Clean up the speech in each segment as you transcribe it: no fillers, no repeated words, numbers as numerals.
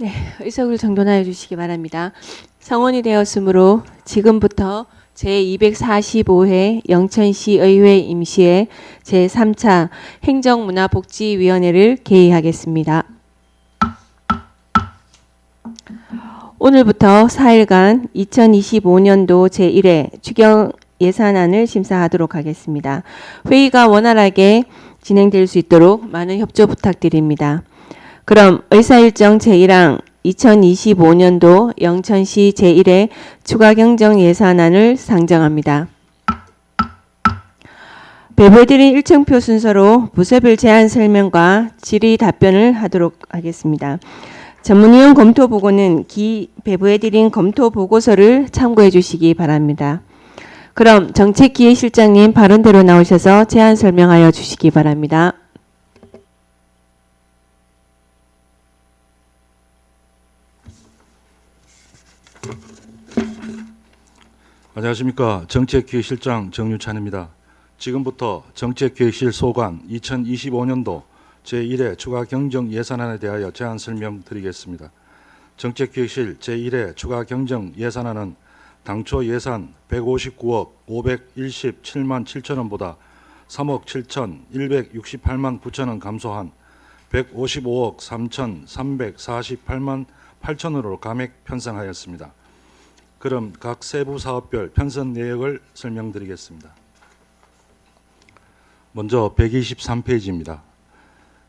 네, 의석을 정돈하여 주시기 바랍니다. 성원이 되었으므로 지금부터 제245회 영천시 의회 임시회 제3차 행정문화복지위원회를 개의하겠습니다. 오늘부터 4일간 2025년도 제1회 추경 예산안을 심사하도록 하겠습니다. 회의가 원활하게 진행될 수 있도록 많은 협조 부탁드립니다. 그럼 의사일정 제1항 2025년도 영천시 제1회 추가경정 예산안을 상정합니다. 배부해드린 일정표 순서로 부서별 제안 설명과 질의 답변을 하도록 하겠습니다. 전문위원 검토 보고는 배부해드린 검토 보고서를 참고해 주시기 바랍니다. 그럼 정책기획실장님 발언대로 나오셔서 제안 설명하여 주시기 바랍니다. 안녕하십니까. 정책기획실장 정유찬입니다. 지금부터 정책기획실 소관 2025년도 제1회 추가 경정 예산안에 대하여 제안 설명드리겠습니다. 정책기획실 제1회 추가 경정 예산안은 당초 예산 159억 517만 7천원보다 3억 7,168만 9천원 감소한 155억 3,348만 8천원으로 감액 편성하였습니다. 그럼 각 세부 사업별 편성 내역을 설명드리겠습니다. 먼저 123페이지입니다.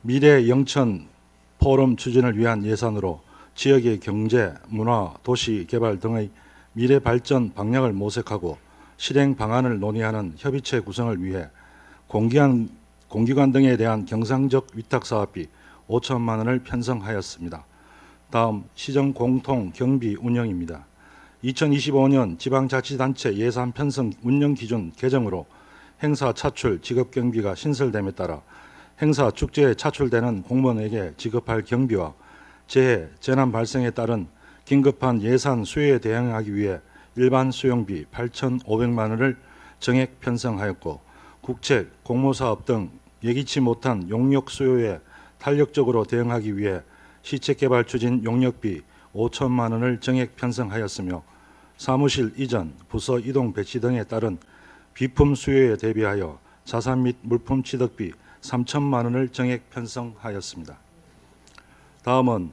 미래 영천 포럼 추진을 위한 예산으로 지역의 경제, 문화, 도시 개발 등의 미래 발전 방향을 모색하고 실행 방안을 논의하는 협의체 구성을 위해 공기관 등에 대한 경상적 위탁 사업비 5천만 원을 편성하였습니다. 다음 시정 공통 경비 운영입니다. 2025년 지방자치단체 예산 편성 운영 기준 개정으로 행사 차출 지급 경비가 신설됨에 따라 행사 축제에 차출되는 공무원에게 지급할 경비와 재해, 재난 발생에 따른 긴급한 예산 수요에 대응하기 위해 일반 수용비 8,500만 원을 정액 편성하였고 국책, 공모사업 등 예기치 못한 용역 수요에 탄력적으로 대응하기 위해 시책개발 추진 용역비 5천만 원을 정액 편성하였으며 사무실 이전, 부서 이동 배치 등에 따른 비품 수요에 대비하여 자산 및 물품 취득비 3천만 원을 정액 편성하였습니다. 다음은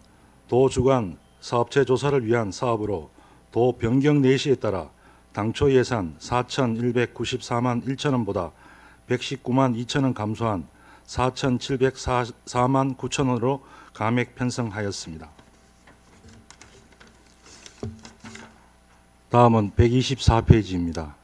도 주관 사업체 조사를 위한 사업으로 도 변경 내시에 따라 당초 예산 4,194만 1천원보다 119만 2천원 감소한 4,704만 9천원으로 감액 편성하였습니다. 다음은 124페이지입니다.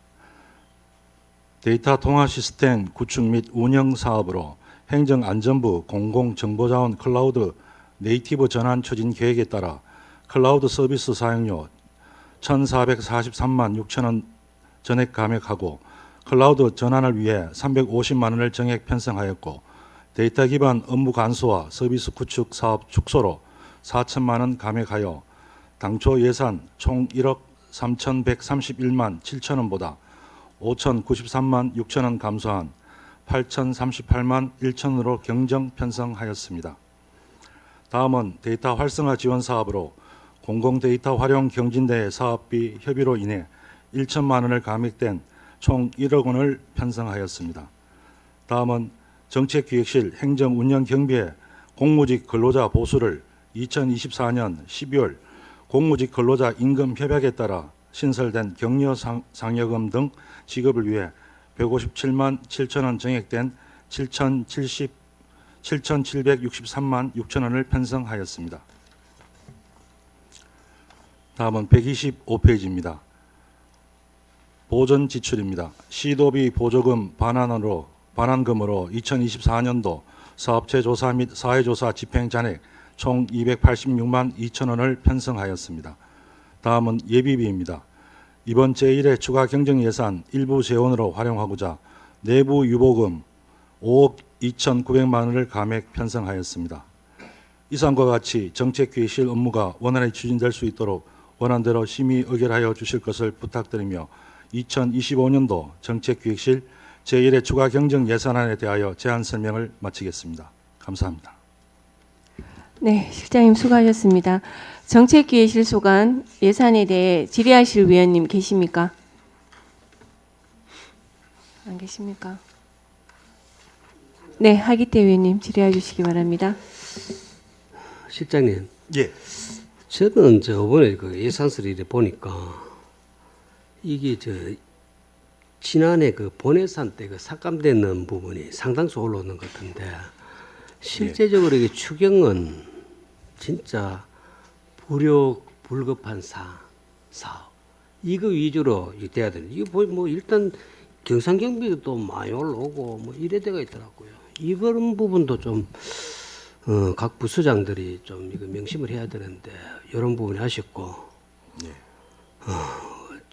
데이터 통화 시스템 구축 및 운영 사업으로 행정안전부 공공정보자원 클라우드 네이티브 전환 추진 계획에 따라 클라우드 서비스 사용료 1,443만 6천원 전액 감액하고 클라우드 전환을 위해 350만 원을 정액 편성하였고 데이터 기반 업무 간소화 서비스 구축 사업 축소로 4천만 원 감액하여 당초 예산 총 1억 3,131만 7천원보다 5,093만 6천원 감소한 8,038만 1천원으로 경정 편성하였습니다. 다음은 데이터 활성화 지원 사업으로 공공데이터 활용 경진대회 사업비 협의로 인해 1천만 원을 감액된 총 1억 원을 편성하였습니다. 다음은 정책기획실 행정운영경비에 공무직 근로자 보수를 2024년 12월 공무직 근로자 임금 협약에 따라 신설된 격려 상여금 등 지급을 위해 157만 7천원 정액된 7,763만 6천원을 편성하였습니다. 다음은 125페이지입니다. 보전 지출입니다. 시도비 보조금 반환금으로 2024년도 사업체 조사 및 사회조사 집행 잔액 총 286만 2천원을 편성하였습니다. 다음은 예비비입니다. 이번 제1회 추가 경정 예산 일부 재원으로 활용하고자 내부 유보금 5억 2,900만 원을 감액 편성하였습니다. 이상과 같이 정책기획실 업무가 원활히 추진될 수 있도록 원안대로 심의 의결하여 주실 것을 부탁드리며 2025년도 정책기획실 제1회 추가 경정 예산안에 대하여 제안 설명을 마치겠습니다. 감사합니다. 네, 실장님 수고하셨습니다. 정책기획실 소관 예산에 대해 질의하실 위원님 계십니까? 안 계십니까? 네, 하기태 위원님 질의해 주시기 바랍니다. 실장님, 예. 저는 저번에 그 예산서를 이래 보니까 이게 지난해 그 본예산 때 그 삭감되는 부분이 상당수 올라오는 것 같은데 실제적으로 이게 추경은 진짜 불급한 사업 이거 위주로 돼야 되는데 이거 뭐 일단 경상경비도 또 많이 올라오고 뭐 이래 돼가 있더라고요. 이런 부분도 좀 각 부서장들이 좀 이거 명심을 해야 되는데 이런 부분이 아쉽고 예.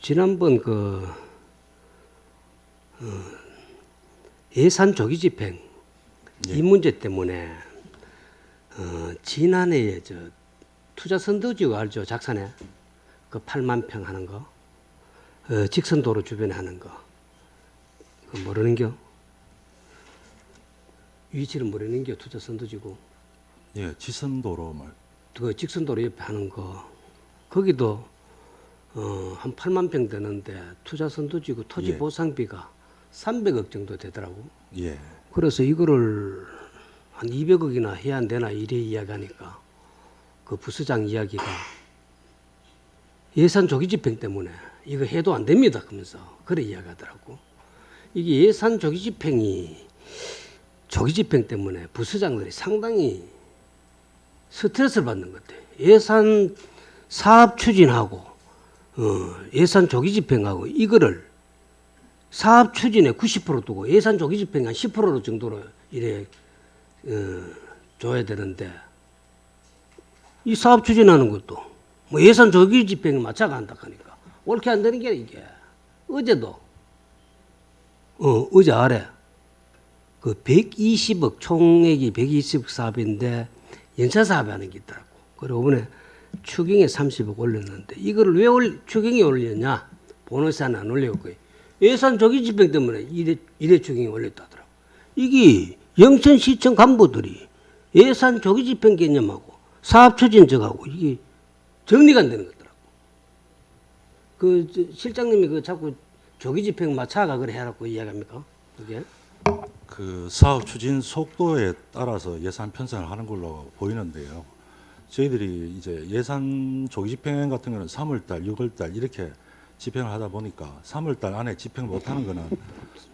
지난번 예산 조기 집행 예. 이 문제 때문에 지난해에 투자 선도지구 알죠? 작산에 그 8만 평 하는 거 직선도로 주변에 하는 거 그거 모르는겨? 위치를 모르는겨? 투자 선도지구 예, 지선도로 말. 그 직선도로 옆에 하는 거 거기도 한 8만 평 되는데 투자 선도지구 토지 예. 보상비가 300억 정도 되더라고. 예. 그래서 이거를 한 200억이나 해야 안 되나 이래 이야기하니까 그 부서장 이야기가 예산 조기 집행 때문에 이거 해도 안 됩니다 그러면서 그래 이야기하더라고. 이게 예산 조기 집행 때문에 부서장들이 상당히 스트레스를 받는 것 같아요. 예산 사업 추진하고 예산 조기 집행하고 이거를 사업 추진에 90% 두고 예산 조기 집행 한 10% 정도로 이래 줘야 되는데 이 사업 추진하는 것도 뭐 예산 조기 집행에 맞춰가 한다 하니까 옳게 안 되는 게 이게 어제도 어제 아래 그 120억 총액이 120억 사업인데 연차 사업하는 게 있더라고. 그리고 이번에 추경에 30억 올렸는데 이거를 왜 추경이 올렸냐? 보너스는 안 올렸고요. 예산 조기 집행 때문에 이래 추경이 올렸다더라고. 이게 영천시청 간부들이 예산 조기 집행 개념하고 사업 추진적하고 이게 정리가 안 되는 거더라고. 실장님이 자꾸 조기 집행 맞춰가 그래 해라고 이야기합니까? 그게? 그 사업 추진 속도에 따라서 예산 편성을 하는 걸로 보이는데요. 저희들이 이제 예산 조기 집행 같은 거는 3월달, 6월달 이렇게 집행을 하다 보니까 3월달 안에 집행 못하는 거는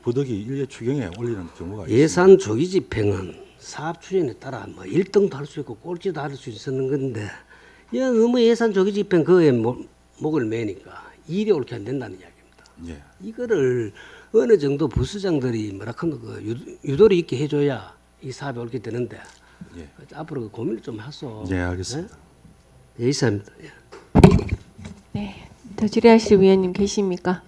부득이 일례 추경에 올리는 경우가 예산 있습니다. 조기 집행은 사업 추진에 따라 뭐 1등도 할 수 있고 꼴찌도 할 수 있는 건데 너무 예산 조기 집행 그거에 목을 매니까 일이 옳게 안 된다는 이야기입니다. 예. 이거를 어느 정도 부서장들이 뭐랄까 유도리 있게 해줘야 이 사업이 옳게 되는데 예. 앞으로 고민을 좀 하소. 예, 알겠습니다. 예, 이상입니다. 예. 네, 더 질의하실 위원님 계십니까?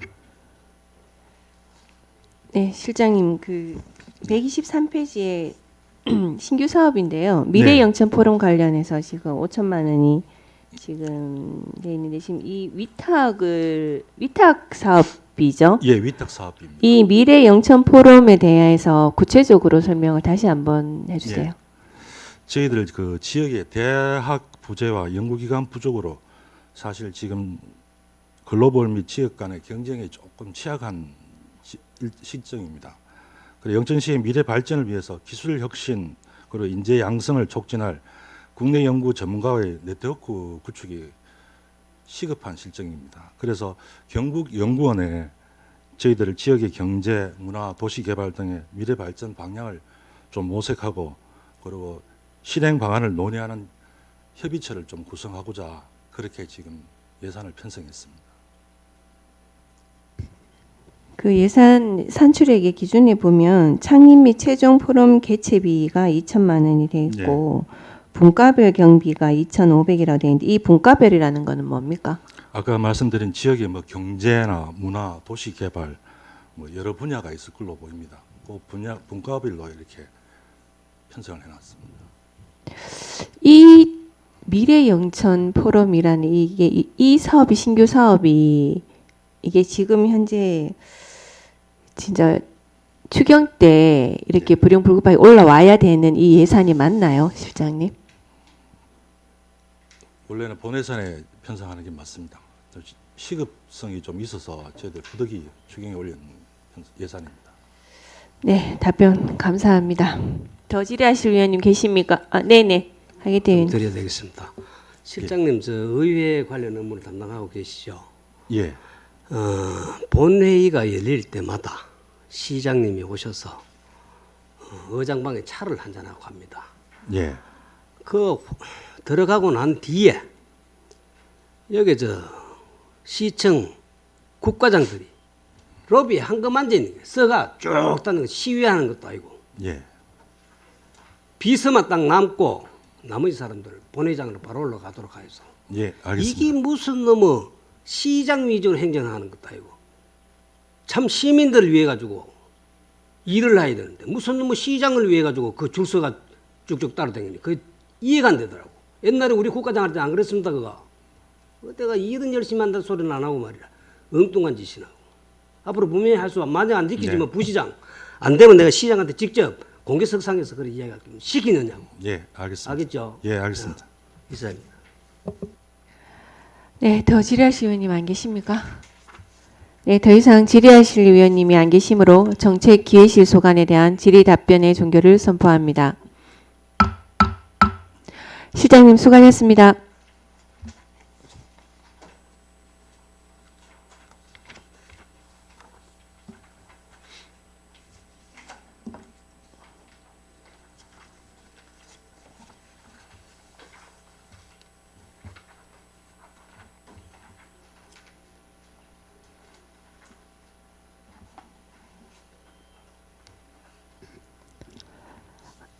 네, 실장님 그 123페이지에 신규 사업인데요. 미래 네. 영천 포럼 관련해서 지금 5천만 원이 지금 돼 있는데 지금 이 위탁 사업이죠. 예, 위탁 사업입니다. 이 미래 영천 포럼에 대해서 구체적으로 설명을 다시 한번 해주세요. 예. 저희들 그 지역의 대학 부재와 연구기관 부족으로 사실 지금 글로벌 및 지역 간의 경쟁이 조금 취약한 시점입니다. 그리고 영천시의 미래 발전을 위해서 기술 혁신 그리고 인재 양성을 촉진할 국내 연구 전문가의 네트워크 구축이 시급한 실정입니다. 그래서 경북연구원에 저희들 지역의 경제, 문화, 도시 개발 등의 미래 발전 방향을 좀 모색하고 그리고 실행 방안을 논의하는 협의체를 좀 구성하고자 그렇게 지금 예산을 편성했습니다. 그 예산 산출액의 기준에 보면 창립 및 최종 포럼 개최비가 2천만 원이 돼 있고 분과별 경비가 2,500이라고 돼 있는데 이 분과별이라는 거는 뭡니까? 아까 말씀드린 지역의 뭐 경제나 문화, 도시 개발 뭐 여러 분야가 있을 걸로 보입니다. 그 분과별로 이렇게 편성을 해놨습니다. 이 미래 영천 포럼이라는 이 사업이 신규 사업이 이게 지금 현재 진짜 추경 때 이렇게 불용불급하게 올라와야 되는 이 예산이 맞나요, 실장님? 원래는 본예산에 편성하는 게 맞습니다. 시급성이 좀 있어서 저희들 부득이 추경에 올린 예산입니다. 네, 답변 감사합니다. 더 질의하실 의원님 계십니까? 네네. 하기대 의원님. 드려야 되겠습니다. 실장님, 저 의회 관련 업무를 담당하고 계시죠? 예, 본회의가 열릴 때마다 시장님이 오셔서 의장방에 차를 한잔하고 갑니다. 예, 그 들어가고 난 뒤에 여기 저 시청 국과장들이 로비에 한금 앉아 있는 게 써가 쭉 다는 거 시위하는 것도 아니고 예, 비서만 딱 남고 나머지 사람들 본회의장으로 바로 올라가도록 하여서 예, 알겠습니다. 이게 무슨 너무 시장 위주로 행정하는 것도 아니고 참 시민들을 위해 가지고 일을 해야 되는데 무슨 너무 시장을 위해 가지고 그 줄서가 쭉쭉 따라다니니 그 이해가 안 되더라고. 옛날에 우리 국가장 할 때 안 그랬습니다 그거. 그때가 일은 열심히 한다는 소리는 안 하고 말이야. 엉뚱한 짓이나 하고. 앞으로 분명히 할 수, 만약 안 지키지면 네. 부시장 안 되면 내가 시장한테 직접 공개석상에서 그런 이야기할 때 시키느냐고. 예, 알겠습니다. 알겠죠? 예, 알겠습니다. 이사입니다. 네, 더 질의하실 의원님 안 계십니까? 네, 더 이상 질의하실 의원님이 안 계시므로 정책기획실 소관에 대한 질의 답변의 종결을 선포합니다. 실장님 수고하셨습니다.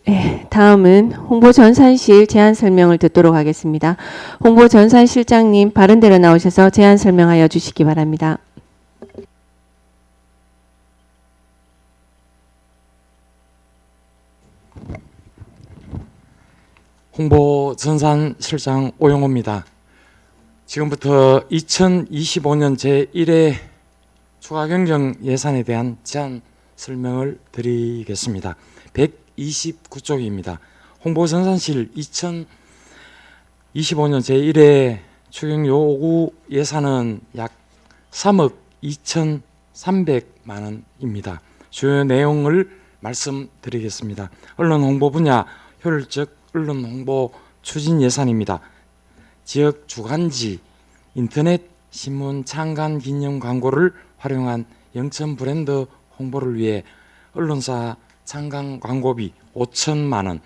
네, 다음은 홍보전산실 제안 설명을 듣도록 하겠습니다. 홍보전산실장님 바른대로 나오셔서 제안 설명하여 주시기 바랍니다. 홍보전산실장 오영호입니다. 지금부터 2025년 제1회 추가경정 예산에 대한 제안 설명을 드리겠습니다. 129쪽입니다. 홍보전산실 2025년 제1회 추경 요구 예산은 약 3억 2,300만 원입니다. 주요 내용을 말씀드리겠습니다. 언론 홍보 분야 효율적 언론 홍보 추진 예산입니다. 지역 주간지, 인터넷 신문 창간 기념 광고를 활용한 영천 브랜드 홍보를 위해 언론사 창간 광고비 5천만 원,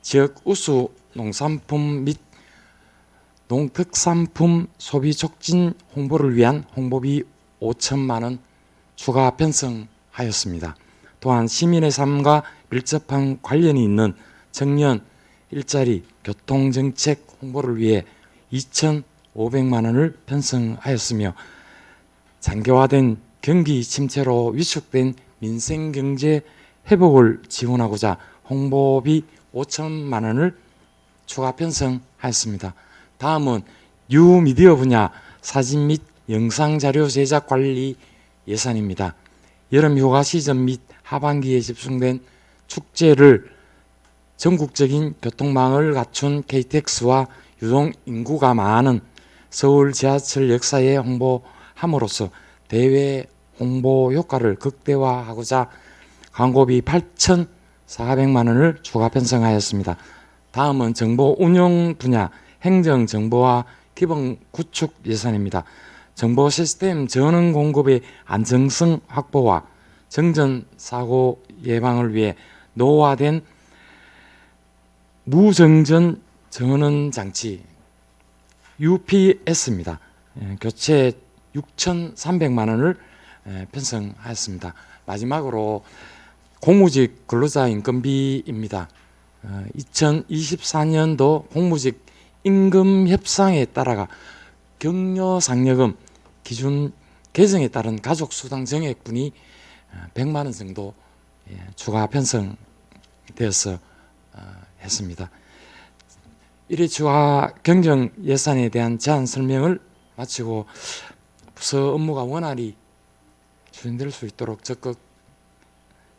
지역 우수 농산품 및 농특산품 소비 촉진 홍보를 위한 홍보비 5천만 원 추가 편성하였습니다. 또한 시민의 삶과 밀접한 관련이 있는 청년 일자리 교통정책 홍보를 위해 2,500만 원을 편성하였으며 장기화된 경기 침체로 위축된 민생경제 회복을 지원하고자 홍보비 5천만 원을 추가 편성하였습니다. 다음은 뉴미디어 분야 사진 및 영상자료 제작 관리 예산입니다. 여름휴가 시즌 및 하반기에 집중된 축제를 전국적인 교통망을 갖춘 KTX와 유동 인구가 많은 서울 지하철 역사에 홍보함으로써 대외 홍보 효과를 극대화하고자 광고비 8,400만 원을 추가 편성하였습니다. 다음은 정보 운영 분야 행정 정보화 기본 구축 예산입니다. 정보 시스템 전원 공급의 안정성 확보와 정전 사고 예방을 위해 노후화된 무정전 전원 장치 UPS입니다. 교체 6,300만 원을 편성하였습니다. 마지막으로 공무직 근로자 인건비입니다. 2024년도 공무직 임금 협상에 따라가 격려 상여금 기준 개정에 따른 가족 수당 정액분이 100만 원 정도 추가 편성되어서 했습니다. 1회 추가 경정 예산에 대한 제안 설명을 마치고 부서 업무가 원활히 추진될 수 있도록 적극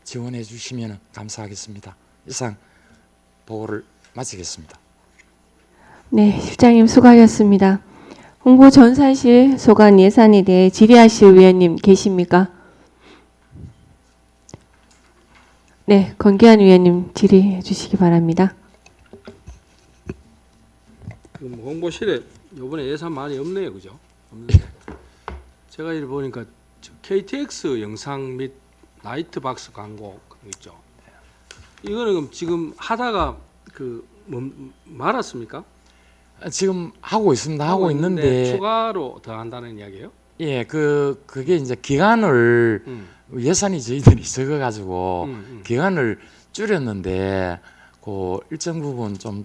지원해 주시면 감사하겠습니다. 이상 보고를 마치겠습니다. 네, 실장님 수고하셨습니다. 홍보전산실 소관 예산에 대해 질의하실 위원님 계십니까? 네, 권기한 위원님 질의해 주시기 바랍니다. 홍보실에 이번에 예산 많이 없네요, 그죠? 없는데. 제가 이를 보니까 KTX 영상 및 나이트박스 광고 있죠. 이거는 그럼 지금 하다가 말았습니까? 지금 하고 있습니다. 하고 있는데 추가로 더 한다는 이야기예요? 예, 그게 이제 기간을 예산이 저희들이 적어 가지고 기간을 줄였는데 그 일정 부분 좀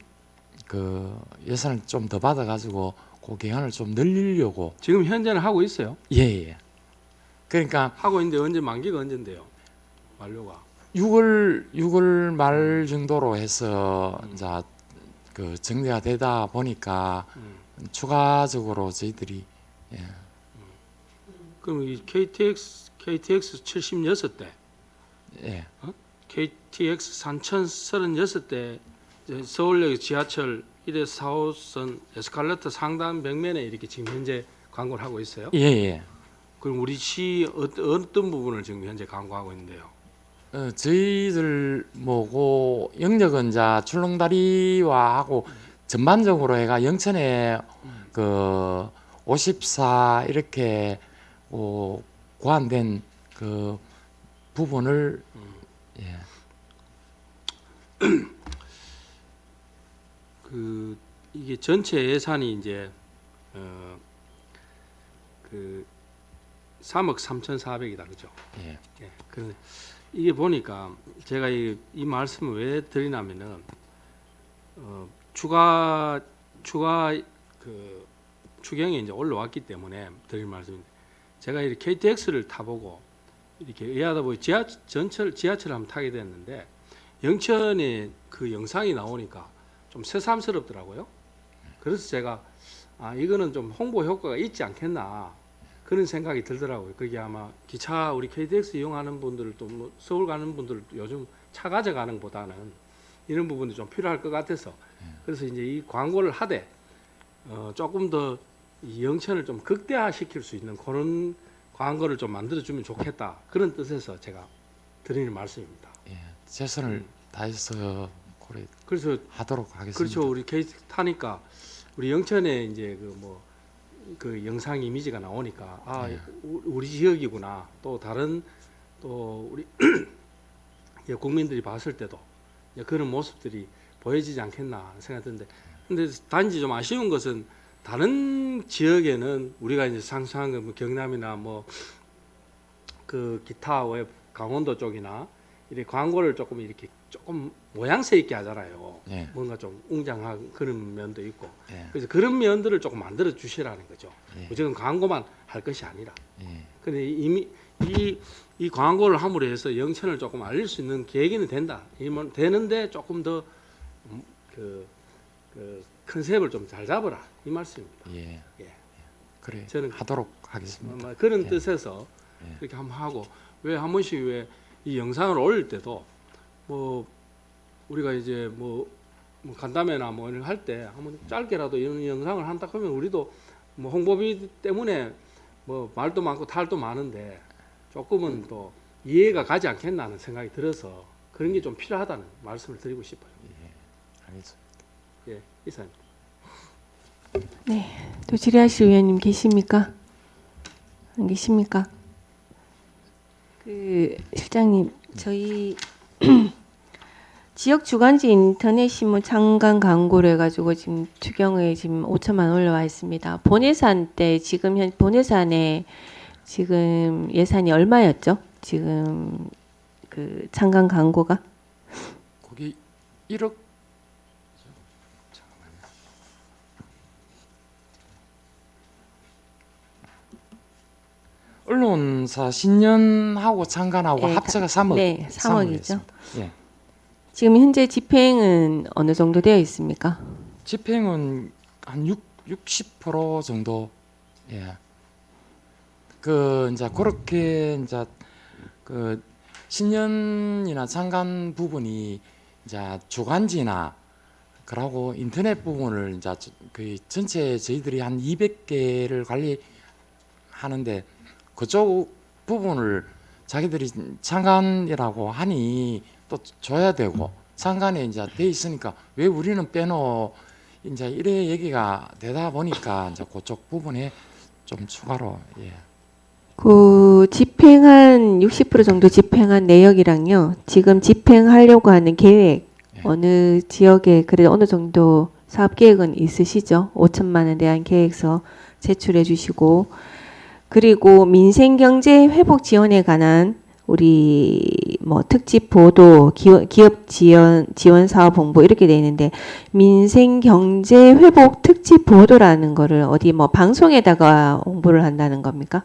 그 예산을 좀 더 받아 가지고 그 기간을 좀 늘리려고 지금 현재는 하고 있어요. 예. 그러니까 하고 있는데 언제 만기가 언젠데요? 만료가. 6월 말 정도로 해서 이제 그 정리가 되다 보니까 추가적으로 저희들이 예. 그럼 이 KTX 76대, 예. KTX 3036대 서울역 지하철 1에서 4호선 에스컬레이터 상단 벽면에 이렇게 지금 현재 광고를 하고 있어요. 예. 그럼 우리 시 어떤 부분을 지금 현재 광고하고 있는데요? 저희들 뭐고 영역은 이제 출렁다리와 하고 전반적으로 해가 영천에 그 54 이렇게 고안된 그 부분을 예. 이게 전체 예산이 이제 3억 3,400이다, 그죠? 예. 예. 그런데 이게 보니까 제가 이 말씀을 왜 드리냐면은 추가 그 추경이 이제 올라왔기 때문에 드릴 말씀인데, 제가 이 KTX를 타보고 이렇게 의하다 보니 지하철을 한번 타게 됐는데 영천에 그 영상이 나오니까 좀 새삼스럽더라고요. 그래서 제가 이거는 좀 홍보 효과가 있지 않겠나 그런 생각이 들더라고요. 그게 아마 기차 우리 KTX 이용하는 분들도 뭐 서울 가는 분들도 요즘 차 가져가는 보다는 이런 부분이 좀 필요할 것 같아서, 그래서 이제 이 광고를 하되 조금 더 이 영천을 좀 극대화시킬 수 있는 그런 광고를 좀 만들어주면 좋겠다, 그런 뜻에서 제가 드리는 말씀입니다. 예. 최선을 다해서 고려 그래서 하도록 하겠습니다. 그렇죠. 우리 KTX 타니까 우리 영천에 이제 그 영상 이미지가 나오니까 예. 우리 지역이구나, 또 다른 또 우리 국민들이 봤을 때도 그런 모습들이 보여지지 않겠나 생각드는데, 근데 단지 좀 아쉬운 것은 다른 지역에는 우리가 이제 상상한 뭐 경남이나 뭐 그 기타 왜 강원도 쪽이나 이렇게 광고를 조금 이렇게 조금 모양새 있게 하잖아요. 예. 뭔가 좀 웅장한 그런 면도 있고, 예. 그래서 그런 면들을 조금 만들어 주시라는 거죠. 예. 무조건 광고만 할 것이 아니라. 예. 근데 이미 이 광고를 함으로 해서 영천을 조금 알릴 수 있는 계기는 된다. 되는데 조금 더 그 컨셉을 좀 잘 잡아라, 이 말씀입니다. 예. 예. 그래. 저는 하도록 하겠습니다. 그런 예. 뜻에서 예. 이렇게 한번 하고, 왜 한 번씩 왜 이 영상을 올릴 때도 뭐 우리가 이제 뭐 간담회나 뭐 이런 할 때 한번 짧게라도 이런 영상을 한다 하면 우리도 뭐 홍보비 때문에 뭐 말도 많고 탈도 많은데 조금은 또 이해가 가지 않겠나 하는 생각이 들어서 그런 게 좀 필요하다는 말씀을 드리고 싶어요. 알겠습니다. 예, 이사님. 네, 또 질의하실 위원님 계십니까? 안 계십니까? 그 실장님, 저희 지역 주간지 인터넷 신문 창간 광고를 해가지고 지금 추경에 지금 5천만 올라와 있습니다. 본예산 때 지금 본예산에 지금 예산이 얼마였죠? 지금 그 창간 광고가? 거기 1억 언론사 신년하고 창간하고 네, 합쳐가 3억. 네, 3억이죠. 예. 지금 현재 집행은 어느 정도 되어 있습니까? 집행은 한 60% 정도. 예. 그 이제 그렇게 이제 그 신년이나 창간 부분이 이제 주간지나 그러고 인터넷 부분을 이제 그 전체 저희들이 한 200개를 관리하는데 그쪽 부분을 자기들이 창간이라고 하니 또 줘야 되고 창간에 이제 돼 있으니까 왜 우리는 빼놓 이제 이래 얘기가 되다 보니까 이제 그쪽 부분에 좀 추가로 예. 그 집행한 60% 정도 집행한 내역이랑요. 지금 집행하려고 하는 계획 예. 어느 지역에 그래도 어느 정도 사업 계획은 있으시죠? 5천만 원 대한 계획서 제출해 주시고 그리고 민생 경제 회복 지원에 관한 우리 뭐 특집 보도 기업 지원 사업 홍보 이렇게 돼 있는데 민생 경제 회복 특집 보도라는 거를 어디 뭐 방송에다가 홍보를 한다는 겁니까?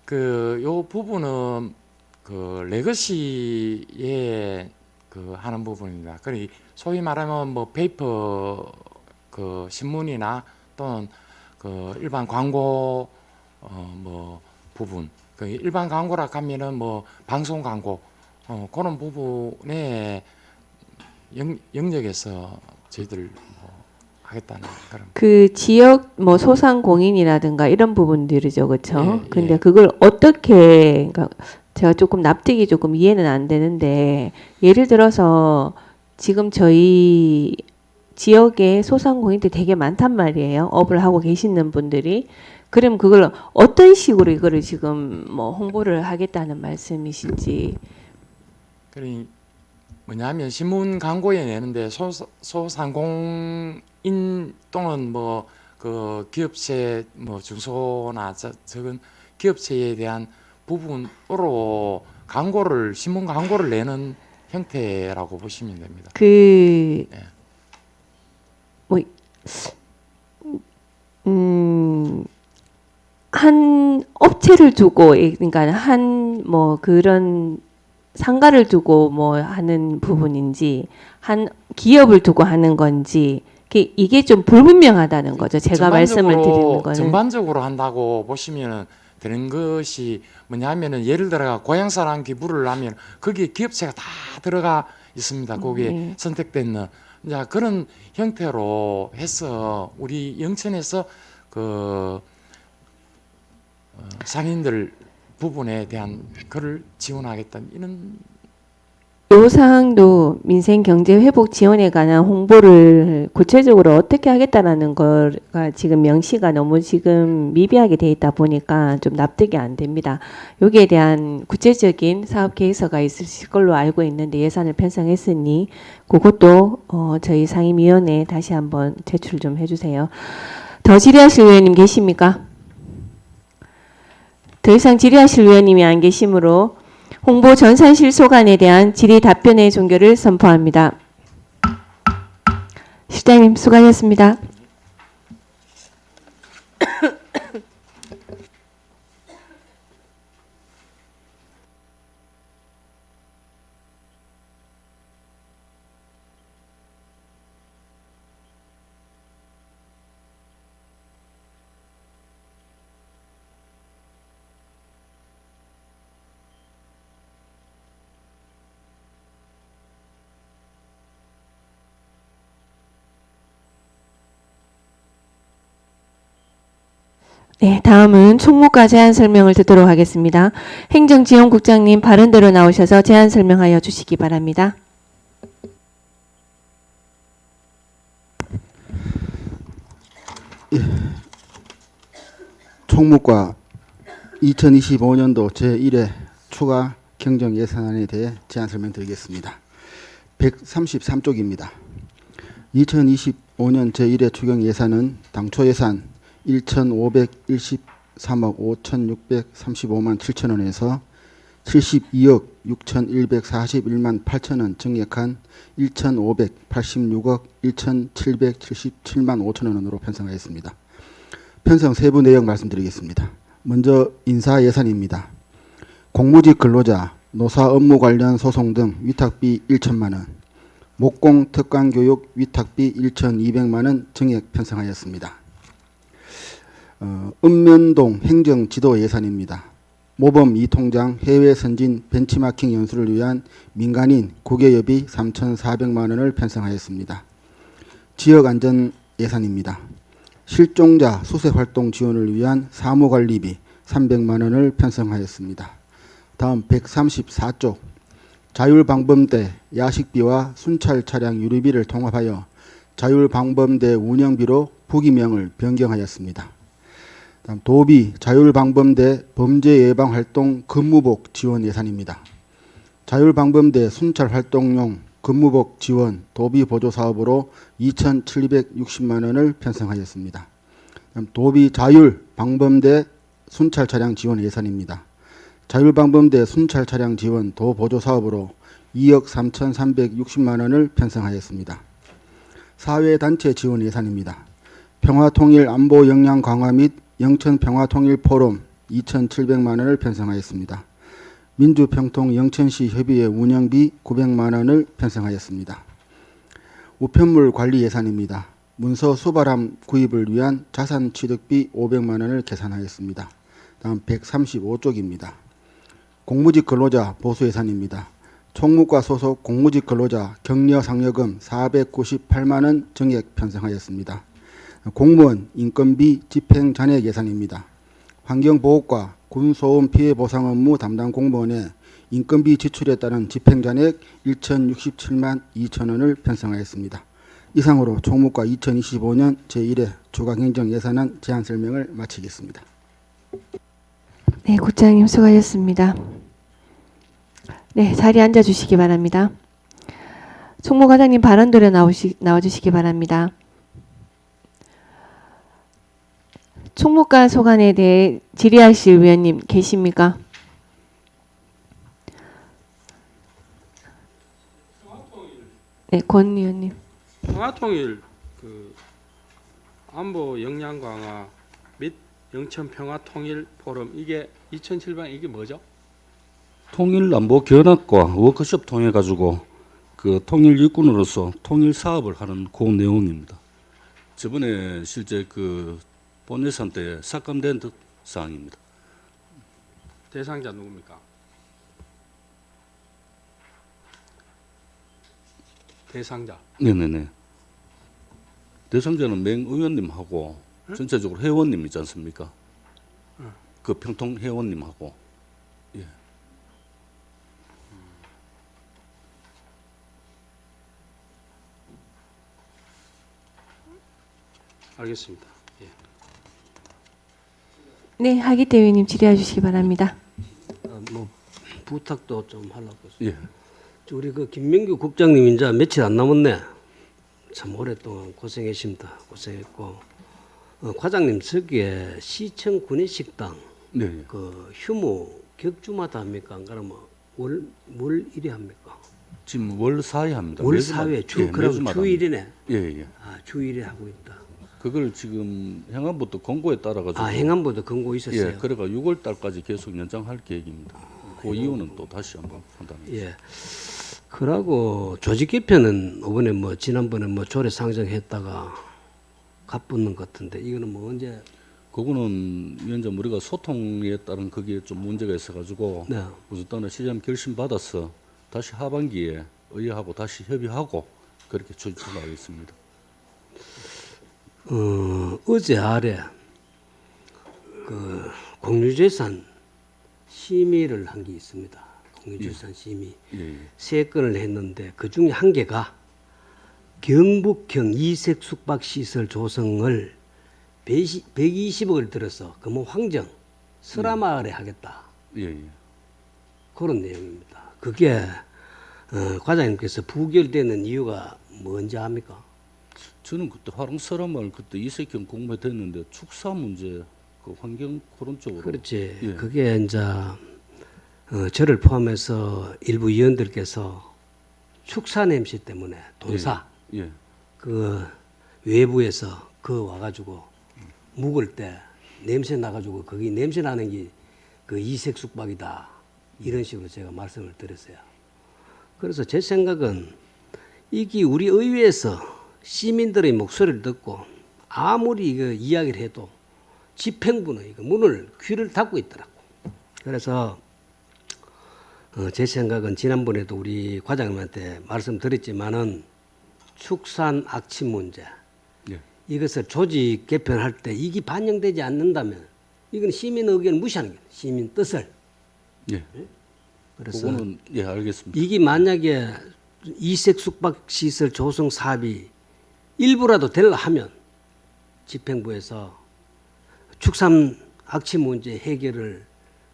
그 요 부분은 그 레거시에 그 하는 부분입니다. 그리 소위 말하면 뭐 페이퍼 그 신문이나 또는 그 일반 광고 뭐 부분 그 일반 광고라 하면은 뭐 방송 광고 그런 부분에 영역에서 저희들 뭐 하겠다는 그런. 그 지역 뭐 소상공인이라든가 이런 부분들이죠, 그렇죠? 예, 근데 예. 그걸 어떻게 그러니까 제가 조금 납득이 조금 이해는 안 되는데 예를 들어서 지금 저희 지역에 소상공인들 되게 많단 말이에요. 업을 하고 계시는 분들이. 그럼 그걸 어떤 식으로 이거를 지금 뭐 홍보를 하겠다는 말씀이신지. 그러니 뭐냐면 신문 광고에 내는데 소상공인 또는 뭐 그 기업체 뭐 중소나 적은 기업체에 대한 부분으로 광고를 신문 광고를 내는 형태라고 보시면 됩니다. 그 예. 뭐 한 업체를 두고 그러니까 한 뭐 그런 상가를 두고 뭐 하는 부분인지 한 기업을 두고 하는 건지 이게 좀 불분명하다는 거죠. 제가 말씀을 드리는 거는. 전반적으로 한다고 보시면 되는 것이 뭐냐면은 예를 들어 고향사랑 기부를 하면 거기에 기업체가 다 들어가 있습니다. 거기에 네. 선택되는 이제 그런 형태로 해서 우리 영천에서 그 상인들 부분에 대한 거를 지원하겠다 이런. 요 사항도 민생 경제 회복 지원에 관한 홍보를 구체적으로 어떻게 하겠다라는 거가 지금 명시가 너무 지금 미비하게 돼 있다 보니까 좀 납득이 안 됩니다. 여기에 대한 구체적인 사업 계획서가 있으실 걸로 알고 있는데 예산을 편성했으니 그것도 저희 상임위원회에 다시 한번 제출 좀 해주세요. 더 질의하실 의원님 계십니까? 더 이상 질의하실 의원님이 안 계시므로 홍보 전산실 소관에 대한 질의 답변의 종결을 선포합니다. 실장님 수고하셨습니다. 네, 다음은 총무과 제안 설명을 듣도록 하겠습니다. 행정지원국장님 바른대로 나오셔서 제안 설명하여 주시기 바랍니다. 총무과 2025년도 제1회 추가 경정 예산안에 대해 제안 설명드리겠습니다. 133쪽입니다. 2025년 제1회 추경 예산은 당초 예산 1,513억 5,635만 7천 원에서 72억 6,141만 8천 원 증액한 1,586억 1,777만 5천 원으로 편성하였습니다. 편성 세부 내용 말씀드리겠습니다. 먼저 인사 예산입니다. 공무직 근로자, 노사 업무 관련 소송 등 위탁비 1천만 원, 목공 특강 교육 위탁비 1,200만 원 증액 편성하였습니다. 읍면동 행정지도 예산입니다. 모범 2통장 해외 선진 벤치마킹 연수를 위한 민간인 국외여비 3,400만 원을 편성하였습니다. 지역 안전 예산입니다. 실종자 수색 활동 지원을 위한 사무관리비 300만 원을 편성하였습니다. 다음 134쪽 자율방범대 야식비와 순찰 차량 유류비를 통합하여 자율방범대 운영비로 부기명을 변경하였습니다. 다음 도비 자율방범대 범죄예방활동 근무복 지원 예산입니다. 자율방범대 순찰 활동용 근무복 지원 도비 보조 사업으로 2,760만 원을 편성하였습니다. 다음 도비 자율방범대 순찰 차량 지원 예산입니다. 자율방범대 순찰 차량 지원 도 보조 사업으로 2억 3,360만 원을 편성하였습니다. 사회단체 지원 예산입니다. 평화통일 안보 역량 강화 및 영천 평화통일 포럼 2,700만 원을 편성하였습니다. 민주평통 영천시 협의회 운영비 900만 원을 편성하였습니다. 우편물 관리 예산입니다. 문서 수발함 구입을 위한 자산 취득비 500만 원을 계산하였습니다. 다음 135쪽입니다. 공무직 근로자 보수 예산입니다. 총무과 소속 공무직 근로자 격려 상여금 498만 원 증액 편성하였습니다. 공무원 인건비 집행 잔액 예산입니다. 환경보호과 군소음 피해 보상 업무 담당 공무원의 인건비 지출에 따른 집행 잔액 1,067만 2천 원을 편성하였습니다. 이상으로 총무과 2025년 제1회 주간행정 예산안 제안 설명을 마치겠습니다. 네, 국장님 수고하셨습니다. 네, 자리에 앉아주시기 바랍니다. 총무과장님 발언들에 나와주시기 바랍니다. 총무과 소관에 대해 질의하실 위원님 계십니까? 네, 권 위원님. 평화통일 안보 역량 강화 및 영천 평화통일 포럼 이게 2007번 이게 뭐죠? 통일 안보 견학과 워크숍 통해 가지고 그 통일 일꾼으로서 통일 사업을 하는 그 내용입니다. 저번에 실제 그 본예산 때 삭감된 사항입니다. 대상자 누굽니까? 대상자. 네네네. 대상자는 맹 의원님하고 전체적으로 회원님 있지 않습니까? 그 평통 회원님하고. 예. 알겠습니다. 예. 네, 하기태 의원님 질의해 주시기 바랍니다. 뭐 부탁도 좀 하려고. 예. 우리 그 김명규 국장님 이제 며칠 안 남았네. 참 오랫동안 고생했습니다. 고생했고 과장님 저기에 시청 구내식당 네. 예. 그 휴무 격주마다 합니까? 안 그러면 월 일에 합니까? 지금 월 4회 합니다. 월 매주마다. 4회 주 예, 그럼 매주마다 주일이네. 합니다. 예, 예. 아 주일에 하고 있다. 그걸 지금 행안부도 공고에 따라 가지고 아 행안부도 권고 있었어요. 예, 그래가 6월 달까지 계속 연장할 계획입니다. 그 이유는 또 다시 한번 판단하겠습니다. 예. 그러고 조직 개편은 이번에 뭐 지난번에 뭐 조례 상정했다가 갑붙는 것 같은데 이거는 뭐 언제? 그거는 위원장 우리가 소통에 따른 그게 좀 문제가 있어가지고 네. 우선 시장 결심 받아서 다시 하반기에 의회하고 다시 협의하고 그렇게 추진하겠습니다. 어제 아래 그 공유재산 심의를 한 게 있습니다. 공유재산 심의 예, 예. 3건을 했는데 그 중에 한 개가 경북형 이색 숙박시설 조성을 120억을 들어서 금호 황정 설화마을에 하겠다. 예, 예. 그런 내용입니다. 그게 과장님께서 부결되는 이유가 뭔지 압니까? 저는 그때 화랑설화마을 그때 이색형 공부에 됐는데 축사 문제 그 환경 그런 쪽으로 그렇지. 예. 그게 이제 저를 포함해서 일부 위원들께서 축사 냄새 때문에 돈사 예. 그 외부에서 그 와가지고 묵을 때 냄새 나가지고 거기 냄새 나는 게 그 이색 숙박이다 이런 식으로 제가 말씀을 드렸어요. 그래서 제 생각은 이게 우리 의회에서 시민들의 목소리를 듣고 아무리 이거 이야기를 해도 집행부는 이거 문을 귀를 닫고 있더라고. 그래서 제 생각은 지난번에도 우리 과장님한테 말씀드렸지만은 축산 악취 문제 예. 이것을 조직 개편할 때 이게 반영되지 않는다면 이건 시민 의견을 무시하는 거예요. 시민 뜻을. 예. 그래서 그거는 예 알겠습니다. 이게 만약에 이색 숙박시설 조성 사업이 일부라도 되려 하면 집행부에서 축산 악취 문제 해결을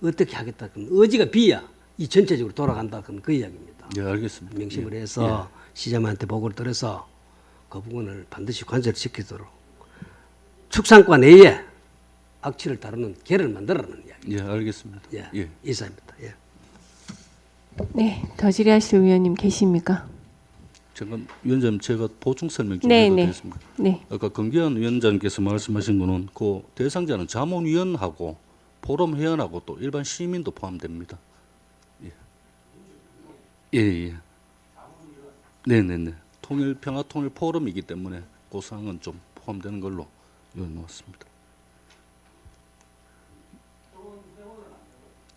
어떻게 하겠다 그럼 의지가 비야 이 전체적으로 돌아간다 그럼 그 이야기입니다. 예 알겠습니다. 명심을 예. 해서 시장한테 보고를 들어서 그 부분을 반드시 관철 시키도록 축산과 내에 악취를 다루는 개를 만들어라는 이야기. 예 알겠습니다. 예, 예. 이사입니다. 예. 네, 더 질의하실 위원님 계십니까? 잠깐 위원장님 제가 보충 설명 좀 네, 해도 네. 되겠습니까? 네. 아까 금기현 위원장께서 말씀하신 거는 그 대상자는 자문위원하고 포럼 회원하고 또 일반 시민도 포함됩니다. 예. 예, 예. 네네네. 평화통일 포럼이기 때문에 그 사항은 좀 포함되는 걸로 놓았습니다.